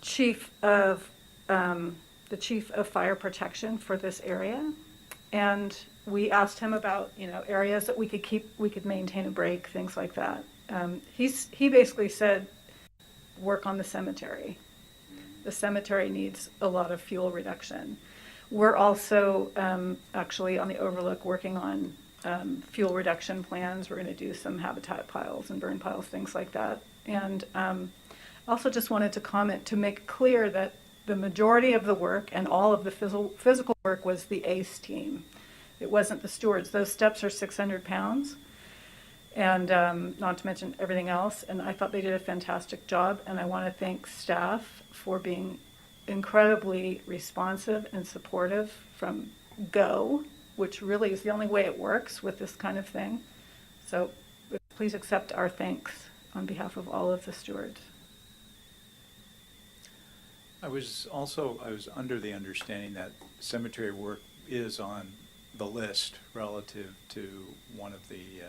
chief of fire protection for this area, and we asked him about areas that we could maintain a break, things like that. He basically said work on the cemetery. The cemetery needs a lot of fuel reduction. We're also actually on the Overlook working on fuel reduction plans. We're going to do some habitat piles and burn piles, things like that. And also just wanted to comment to make clear that the majority of the work and all of the physical work was the ACE team. It wasn't the stewards. Those steps are 600 pounds, and not to mention everything else. And I thought they did a fantastic job, and I want to thank staff for being incredibly responsive and supportive from go, which really is the only way it works with this kind of thing. So please accept our thanks on behalf of all of the stewards. I was under the understanding that cemetery work is on the list relative to one of the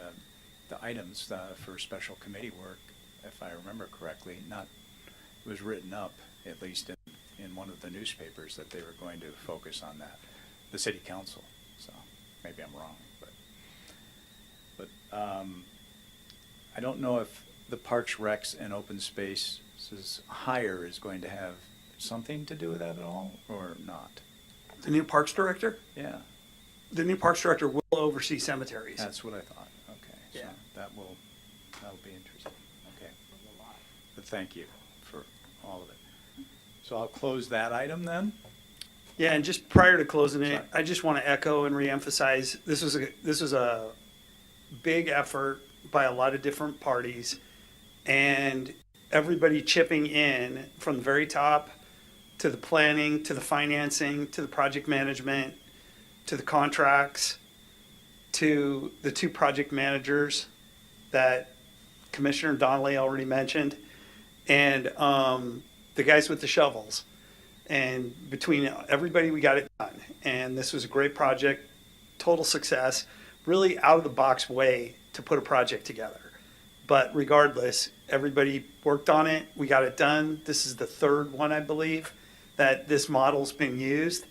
items for special committee work, if I remember correctly. It was written up, at least in one of the newspapers, that they were going to focus on that, the city council. So maybe I'm wrong, but I don't know if the Parks, Recs, and Open Spaces hire is going to have something to do with that at all, or not? The new Parks Director? Yeah. The new Parks Director will oversee cemeteries. That's what I thought. Okay. So Yeah. that'll be interesting. Okay. But thank you for all of it. So I'll close that item then. Yeah, and just prior to closing it, Sorry. I just want to echo and reemphasize, this was a big effort by a lot of different parties, and everybody chipping in from the very top to the planning, to the financing, to the project management, to the contracts, to the two project managers that Commissioner Donnelly already mentioned, and the guys with the shovels. And between everybody, we got it done. And this was a great project, total success, really out of the box way to put a project together. But regardless, everybody worked on it. We got it done. This is the third one, I believe, that this model's been used.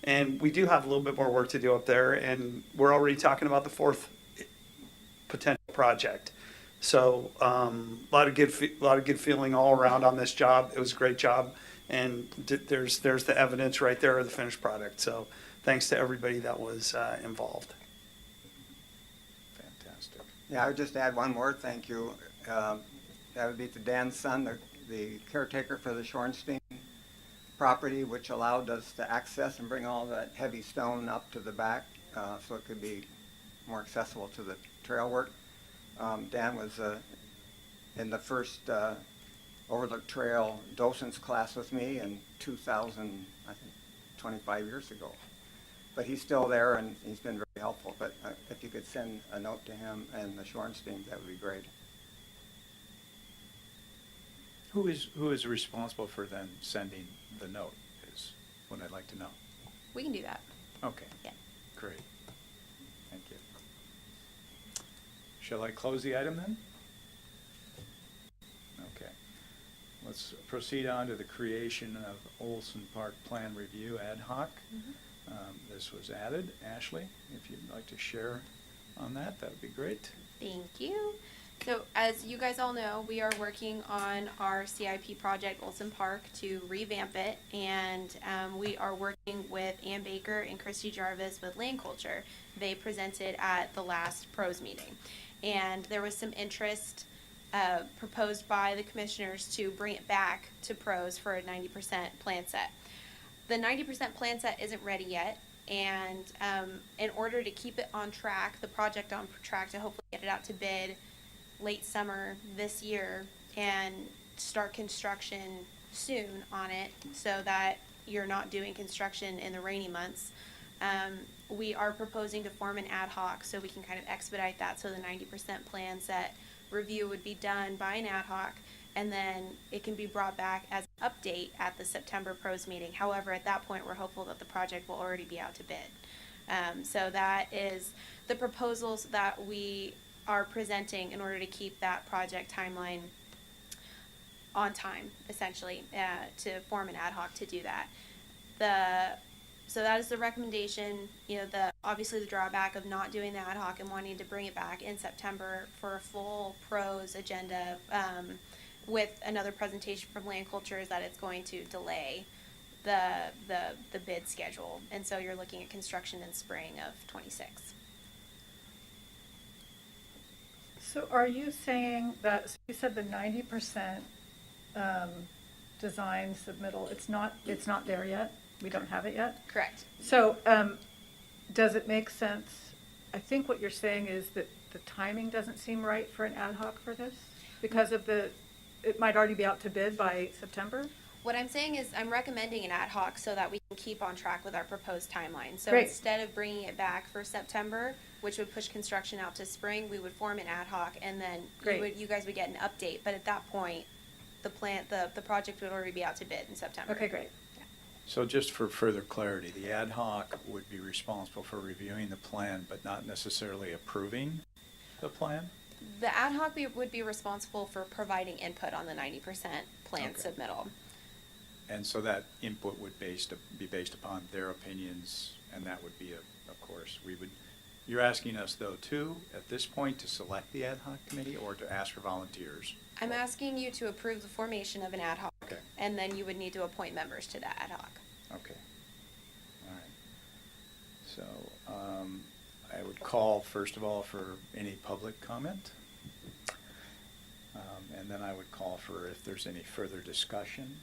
And we do have a little bit more work to do up there. And we're already talking about the fourth potential project. So a lot of good feeling all around on this job. It was a great job. And there's the evidence right there of the finished product. So thanks to everybody that was involved. Fantastic. Yeah, I would just add one more thank you. That would be to Dan's son, the caretaker for the Schornstein property, which allowed us to access and bring all that heavy stone up to the back so it could be more accessible to the trail work. Dan was in the first Overlook Trail docents class with me in 2000, I think 25 years ago. But he's still there and he's been very helpful. But if you could send a note to him and the Schornstein, that would be great. Who is responsible for then sending the note is what I'd like to know. We can do that. Okay. Yeah. Great. Shall I close the item then? Okay. Let's proceed on to the creation of Olsen Park Plan Review Ad Hoc. This was added. Ashley, if you'd like to share on that, that would be great. Thank you. So as you guys all know, we are working on our CIP project, Olsen Park, to revamp it. And we are working with Ann Baker and Christy Jarvis with Land Culture. They presented at the last pros meeting. And there was some interest proposed by the commissioners to bring it back to pros for a 90% plan set. The 90% plan set isn't ready yet. And in order to keep it on track, the project on track to hopefully get it out to bid late summer this year and start construction soon on it so that you're not doing construction in the rainy months. We are proposing to form an ad hoc so we can kind of expedite that, so the 90% plan set review would be done by an ad hoc, and then it can be brought back as an update at the September pros meeting. However, at that point, we're hopeful that the project will already be out to bid. So that is the proposals that we are presenting in order to keep that project timeline on time, essentially, to form an ad hoc to do that. So that is the recommendation. You know, obviously the drawback of not doing the ad hoc and wanting to bring it back in September for a full pros agenda with another presentation from Land Culture is that it's going to delay the bid schedule, and so you're looking at construction in spring of 26. So are you saying that, so you said the 90% design submittal, it's not there yet? We don't have it yet? Correct. So does it make sense? I think what you're saying is that the timing doesn't seem right for an ad hoc for this because of it might already be out to bid by September? What I'm saying is I'm recommending an ad hoc so that we can keep on track with our proposed timeline. So Great. instead of bringing it back for September, which would push construction out to spring, we would form an ad hoc, and then you guys would get an update. But at that point, the project would already be out to bid in September. Okay, great. So just for further clarity, the ad hoc would be responsible for reviewing the plan, but not necessarily approving the plan? The ad hoc would be responsible for providing input on the 90% plan Okay. submittal. And so that input would be based upon their opinions, and that would be, of course, you're asking us, though, too, at this point, to select the ad hoc committee or to ask for volunteers? I'm asking you to approve the formation of an ad hoc, Okay. and then you would need to appoint members to that ad hoc. Okay. All right. So I would call, first of all, for any public comment. And then I would call for if there's any further discussion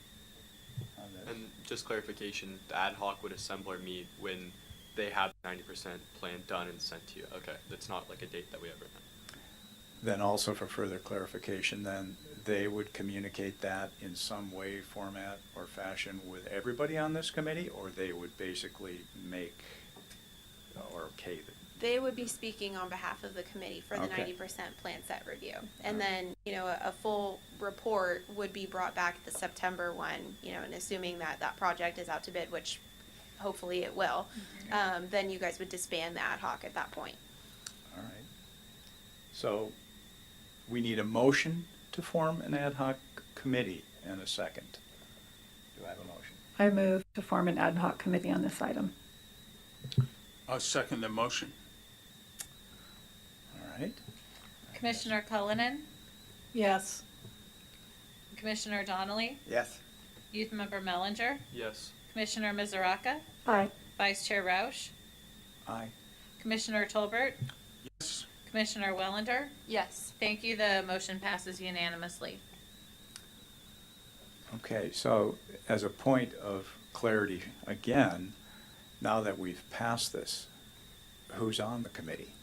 on this. And just clarification, the ad hoc would assemble or meet when they have 90% plan done and sent to you. Okay, that's not like a date that we ever know. Then also for further clarification, then they would communicate that in some way, format, or fashion with everybody on this committee, or they would basically make or okay the. They would be speaking on behalf of the committee for the Okay. 90% plan set review. And then, a full report would be brought back at the September one, and assuming that that project is out to bid, which hopefully it will, then you guys would disband the ad hoc at that point. All right. So we need a motion to form an ad hoc committee and a second. Do I have a motion? I move to form an ad hoc committee on this item. I'll second the motion. All right. Commissioner Cullinan, Yes. Commissioner Donnelly, Yes. Youth Member Mellinger, Yes. Commissioner Mizuraka, Aye. Vice Chair Roush, Aye. Commissioner Tolbert, Yes. Commissioner Wellender. Yes. Thank you. The motion passes unanimously. Okay, so as a point of clarity, again, now that we've passed this, who's on the committee?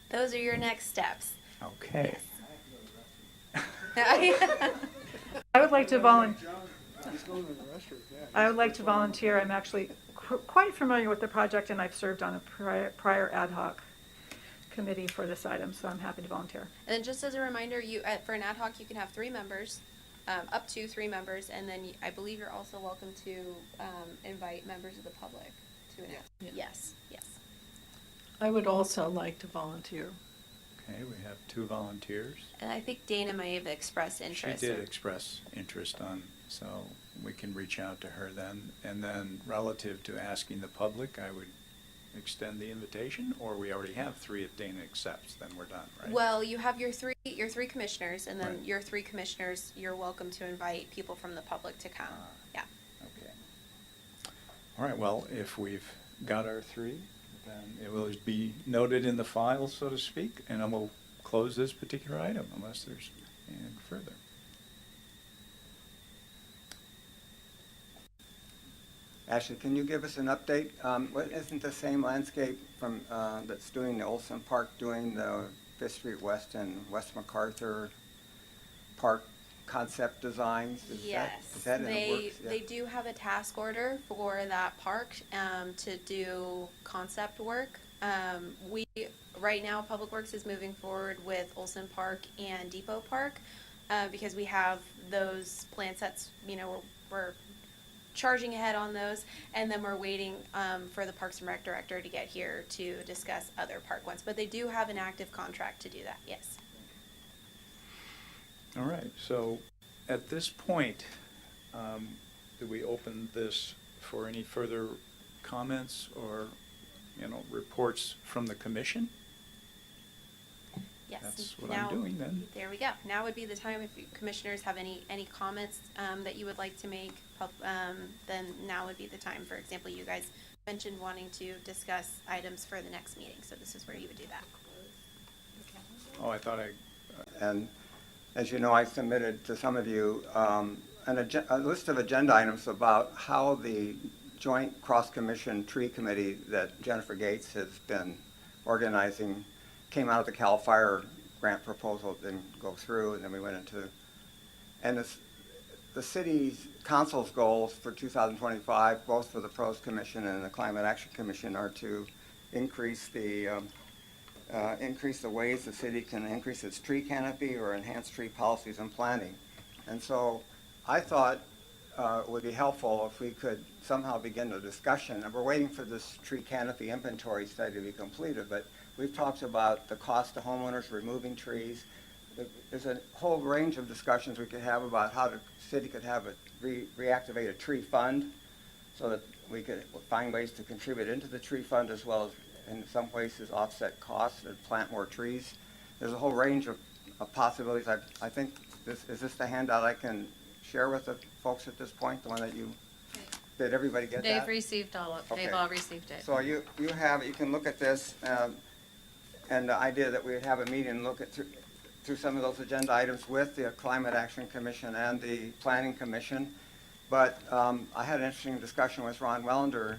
Those are your next steps. Okay. I would like to volunteer. I'm actually quite familiar with the project, and I've served on a prior ad hoc committee for this item, so I'm happy to volunteer. And then just as a reminder, for an ad hoc, you can have 3 members, up to 3 members, and then I believe you're also welcome to invite members of the public to an ad. Yeah. Yes, yes. I would also like to volunteer. Okay, we have 2 volunteers. And I think Dana may have expressed She interest. did express interest on, so we can reach out to her then. And then relative to asking the public, I would extend the invitation, or we already have 3 if Dana accepts, then we're done, right? Well, you have your three commissioners, and then Right. your 3 commissioners, you're welcome to invite people from the public to come. Yeah. Okay. All right, well, if we've got our 3, then it will be noted in the file, so to speak, and I will close this particular item unless there's anything further. Ashley, can you give us an update? Isn't the same landscape from, that's doing the Olsen Park, doing the Fifth Street West and West MacArthur Park concept designs? Yes, Is that in the works? Yeah. they do have a task order for that park, to do concept work. Right now, Public Works is moving forward with Olsen Park and Depot Park, because we have those plan sets, we're charging ahead on those, and then we're waiting, for the Parks and Rec director to get here to discuss other park ones, but they do have an active contract to do that, yes. All right, so at this point, do we open this for any further comments or, reports from the commission? Yes. That's what Now- I'm doing then. There we go. Now would be the time if you commissioners have any comments that you would like to make, then now would be the time. For example, you guys mentioned wanting to discuss items for the next meeting, so this is where you would do that. Oh, I thought And as you know, I submitted to some of you a list of agenda items about how the Joint Cross-Commission Tree Committee that Jennifer Gates has been organizing came out of the CAL FIRE grant proposal, didn't go through, and then we went into, and the city's council's goals for 2025, both for the Pros Commission and the Climate Action Commission, are to increase the ways the city can increase its tree canopy or enhance tree policies and planning. And so I thought it would be helpful if we could somehow begin a discussion. And we're waiting for this tree canopy inventory study to be completed, but we've talked about the cost to homeowners removing trees. There's a whole range of discussions we could have about how the city could have reactivate a tree fund so that we could find ways to contribute into the tree fund, as well as in some places offset costs and plant more trees. There's a whole range of possibilities. I think is this the handout I can share with the folks at this point, the one that did everybody get that? They've received they've all received it. So you can look at this, and the idea that we would have a meeting and look at through some of those agenda items with the Climate Action Commission and the Planning Commission. But I had an interesting discussion with Ron Wellender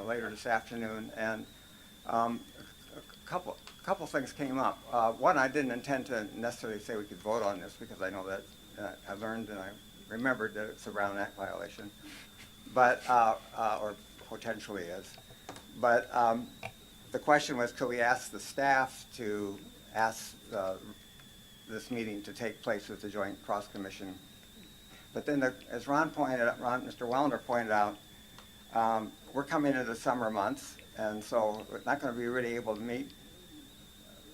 later this afternoon, and a couple things came up. One, I didn't intend to necessarily say we could vote on this, because I know that I learned and I remembered that it's a Brown Act violation, but or potentially is. But the question was, could we ask the staff to ask this meeting to take place with the Joint Cross Commission? But then, as Mr. Wellender pointed out, we're coming into the summer months, and so we're not going to be really able to meet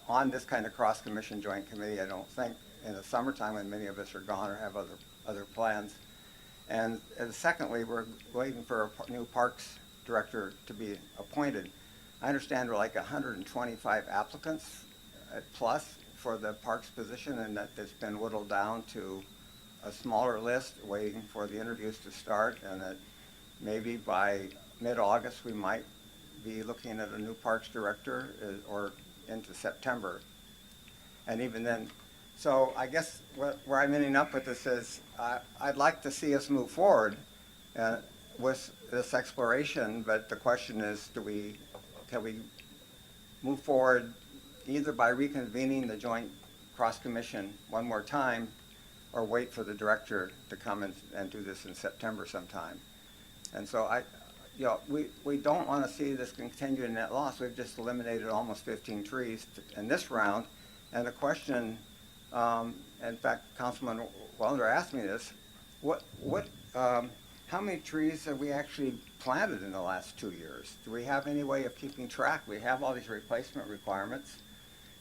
on this kind of cross-commission joint committee, I don't think, in the summertime when many of us are gone or have other plans. And secondly, we're waiting for a new parks director to be appointed. I understand we're like 125 applicants plus for the parks position, and that it's been whittled down to a smaller list, waiting for the interviews to start, and that maybe by mid-August we might be looking at a new parks director, or into September. And even then, so I guess where I'm ending up with this is I'd like to see us move forward with this exploration, but the question is, can we move forward either by reconvening the Joint Cross Commission one more time, or wait for the director to come and do this in September sometime. And so we don't want to see this continued net loss. We've just eliminated almost 15 trees in this round. And the question, in fact, Councilman Wellender asked me this, how many trees have we actually planted in the last 2 years? Do we have any way of keeping track? We have all these replacement requirements,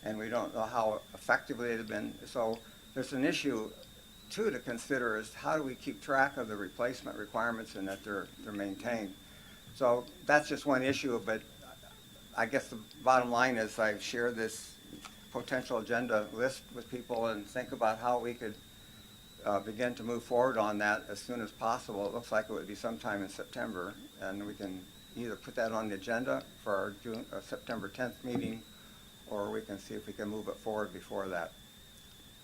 and we don't know how effectively they've been. So there's an issue too to consider is how do we keep track of the replacement requirements and that they're maintained. So that's just one issue, but I guess the bottom line is I've shared this potential agenda list with people and think about how we could begin to move forward on that as soon as possible. It looks like it would be sometime in September, and we can either put that on the agenda for our September 10th meeting, or we can see if we can move it forward before that.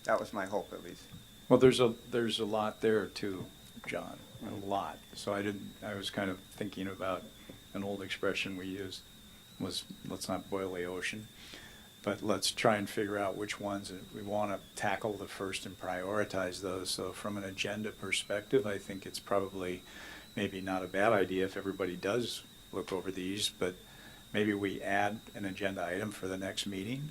That was my hope, at least. Well, there's a lot there too, John, a lot. So I was kind of thinking about an old expression we used was, let's not boil the ocean, but let's try and figure out which ones we want to tackle the first and prioritize those. So from an agenda perspective, I think it's probably maybe not a bad idea if everybody does look over these, but maybe we add an agenda item for the next meeting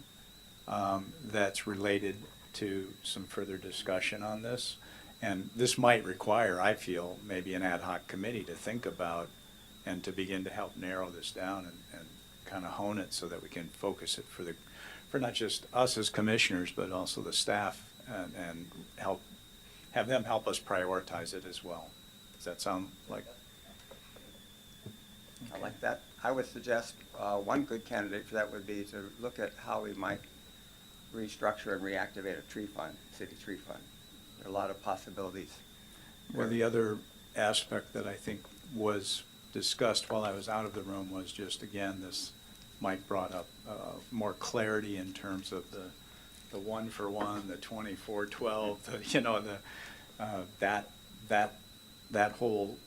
that's related to some further discussion on this. And this might require, I feel, maybe an ad hoc committee to think about and to begin to help narrow this down and kind of hone it so that we can focus it for not just us as commissioners, but also the staff and have them help us prioritize it as well. Does that sound like? I like that. I would suggest one good candidate for that would be to look at how we might restructure and reactivate a tree fund, city tree fund. There are a lot of possibilities. Well, the other aspect that I think was discussed while I was out of the room was just, again, this Mike brought up more clarity in terms of the 1-for-1, the 24-12, you know, that whole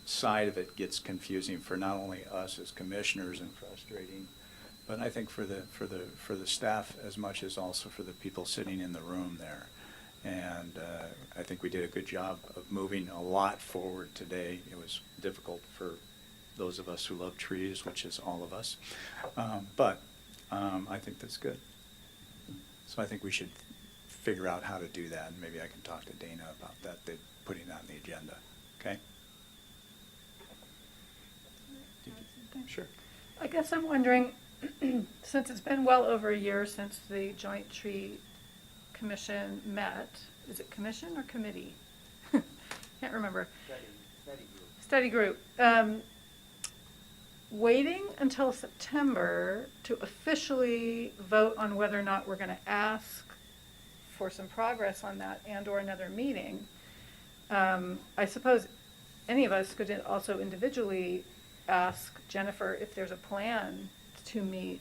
side of it gets confusing for not only us as commissioners and frustrating, but I think for the staff as much as also for the people sitting in the room there. And I think we did a good job of moving a lot forward today. It was difficult for those of us who love trees, which is all of us. But I think that's good. So I think we should figure out how to do that, and maybe I can talk to Dana about that, putting that on the agenda, okay? Sure. I guess I'm wondering, since it's been well over a year since the Joint Tree Commission met, is it commission or committee? Can't remember. Study group. Waiting until September to officially vote on whether or not we're going to ask for some progress on that and or another meeting. I suppose any of us could also individually ask Jennifer if there's a plan to meet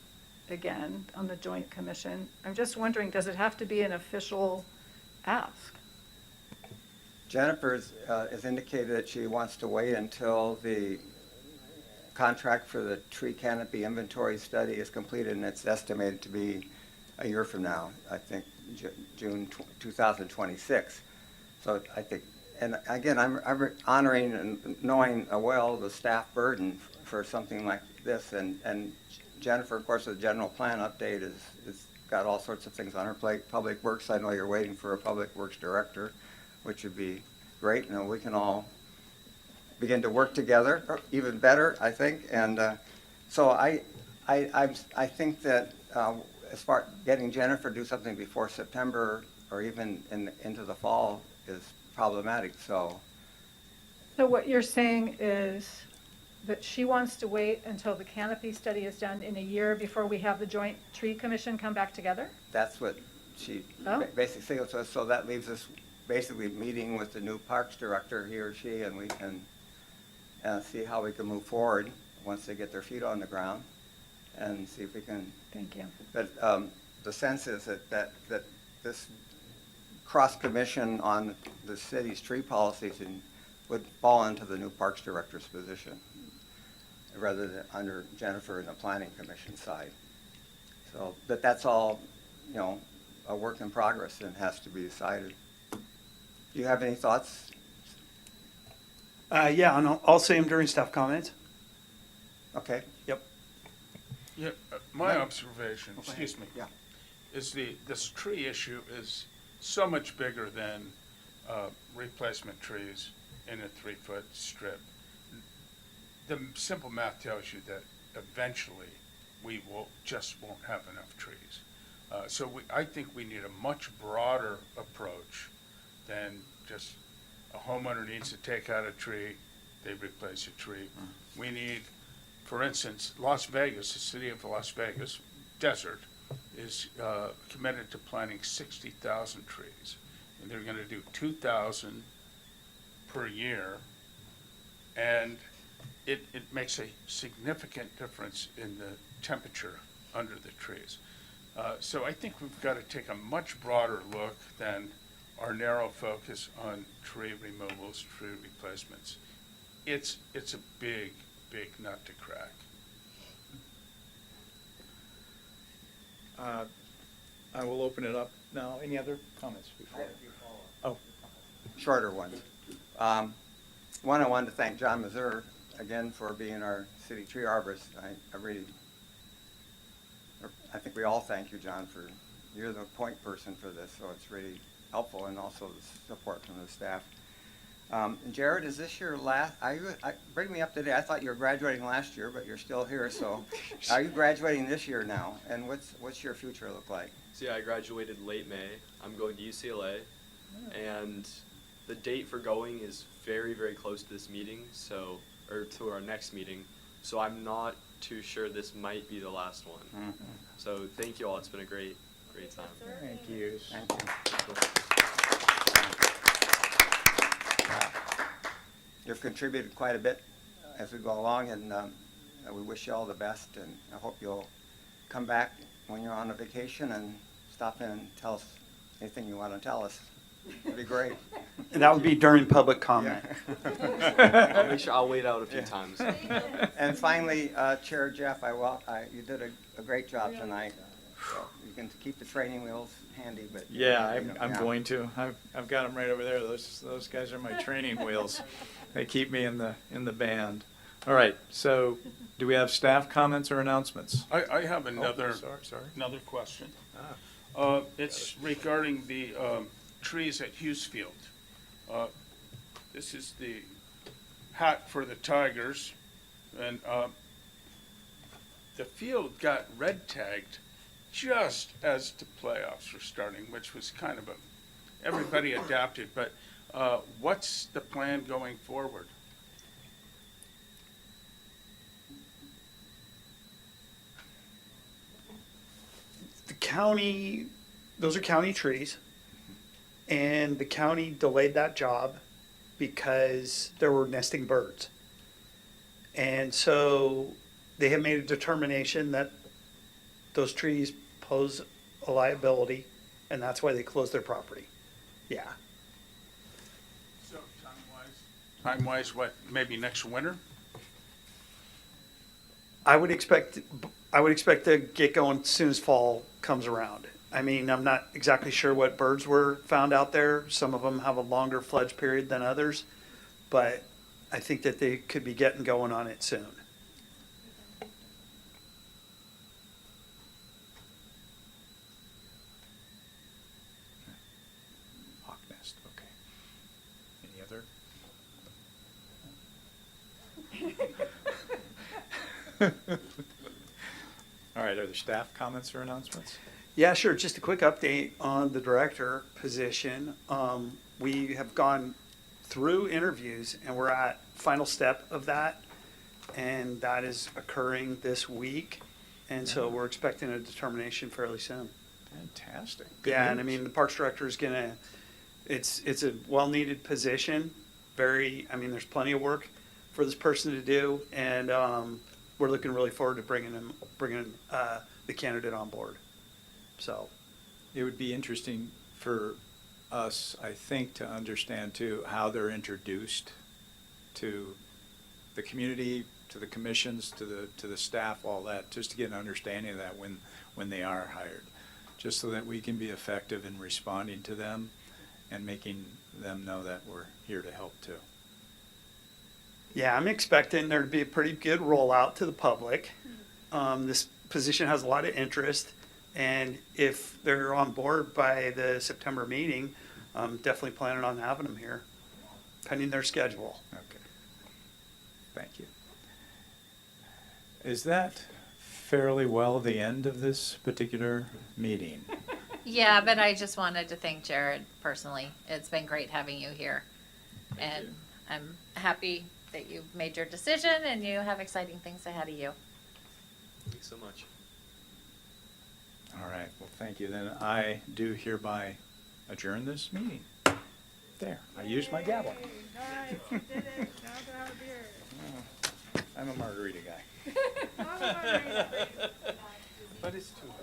again on the Joint Commission. I'm just wondering, does it have to be an official ask? Jennifer has indicated that she wants to wait until the contract for the tree canopy inventory study is completed, and it's estimated to be a year from now, I think June 2026. So I think, and again, I'm honoring and knowing well the staff burden for something like this, and Jennifer, of course, the general plan update is got all sorts of things on her plate. Public Works, I know you're waiting for a Public Works director, which would be great. You know, we can all begin to work together, or even better, I think. And so I think that as far as getting Jennifer to do something before September or even into the fall is problematic. So what you're saying is that she wants to wait until the canopy study is done in a year before we have the Joint Tree Commission come back together? that's what she basically said to us. So that leaves us basically meeting with the new parks director, he or she, and we can see how we can move forward once they get their feet on the ground and see if we can. Thank you. But the sense is that this cross commission on the city's tree policies would fall into the new parks director's position rather than under Jennifer in the planning commission side. So that's all, you know, a work in progress and has to be decided. Do you have any thoughts? Yeah, and I'll say them during staff comments. Okay. Yep. Yeah, my observation, Okay. excuse me, Yeah. is this tree issue is so much bigger than replacement trees in a 3-foot strip. The simple math tells you that eventually we just won't have enough trees. I think we need a much broader approach than just a homeowner needs to take out a tree, they replace a tree. We need, for instance, Las Vegas, the city of Las Vegas, desert, is committed to planting 60,000 trees. And they're going to do 2,000 per year. And it makes a significant difference in the temperature under the trees. So I think we've got to take a much broader look than our narrow focus on tree removals, tree replacements. It's a big, big nut to crack. I will open it up now. Any other comments before? Oh, Shorter ones. One, I wanted to thank John Mazur again for being our city tree arborist. I think we all thank you, John, for you're the point person for this, so it's really helpful, and also the support from the staff. Jared, is this your last? Bring me up to date. I thought you were graduating last year, but you're still here. So, are you graduating this year now? And what's your future look like? So yeah, I graduated late May. I'm going to UCLA, and the date for going is very, very close to this meeting, or to our next meeting. So I'm not too sure this might be the last one. Mm-hmm. So thank you all. It's been a great time. thank you. Thank you. You've contributed quite a bit as we go along, and we wish you all the best, and I hope you'll come back when you're on a vacation and stop in and tell us anything you want to tell us. It'd be great. And that would be during public comment. I'll make sure I'll wait out a few times. And finally, Chair Jeff, you did a great job tonight. So you can keep the training wheels handy, but Yeah, I'm going to. I've got them right over there. Those guys are my training wheels. They keep me in the band. All right. So, do we have staff comments or announcements? I have another Sorry. another question. It's regarding the trees at Hughesfield. This is the hat for the Tigers, and the field got red tagged just as the playoffs were starting, which was kind of everybody adapted. But what's the plan going forward? The county, those are county trees, and the county delayed that job because there were nesting birds. And so they have made a determination that those trees pose a liability, and that's why they closed their property. Yeah. So time-wise, what, maybe next winter? I would expect to get going as soon as fall comes around. I mean, I'm not exactly sure what birds were found out there. Some of them have a longer fledge period than others, but I think that they could be getting going on it soon. Hawk nest. Okay. Any other? All right. Are there staff comments or announcements? Yeah, sure. Just a quick update on the director position. We have gone through interviews and we're at final step of that. And that is occurring this week. And so we're expecting a determination fairly soon. Fantastic. Good Yeah, and I news. mean, the Parks Director is it's a well-needed position. There's plenty of work for this person to do. And we're looking really forward to bringing the candidate on board. So, It would be interesting for us, I think, to understand too how they're introduced to the community, to the commissions, to the staff, all that, just to get an understanding of that when they are hired, just so that we can be effective in responding to them and making them know that we're here to help too. yeah, I'm expecting there to be a pretty good rollout to the public. This position has a lot of interest, and if they're on board by the September meeting, I'm definitely planning on having them here, pending their schedule. Okay. Thank you. Is that fairly well the end of this particular meeting. Yeah, but I just wanted to thank Jared personally. It's been great having you here. And I'm happy that you made your decision and you have exciting things ahead of you. Thanks so much. All right, well, thank you. Then I do hereby adjourn this meeting. There, I used my gavel. Nice, you did it. Now go have a beer. I'm a margarita guy. Have a margarita. But it's too late.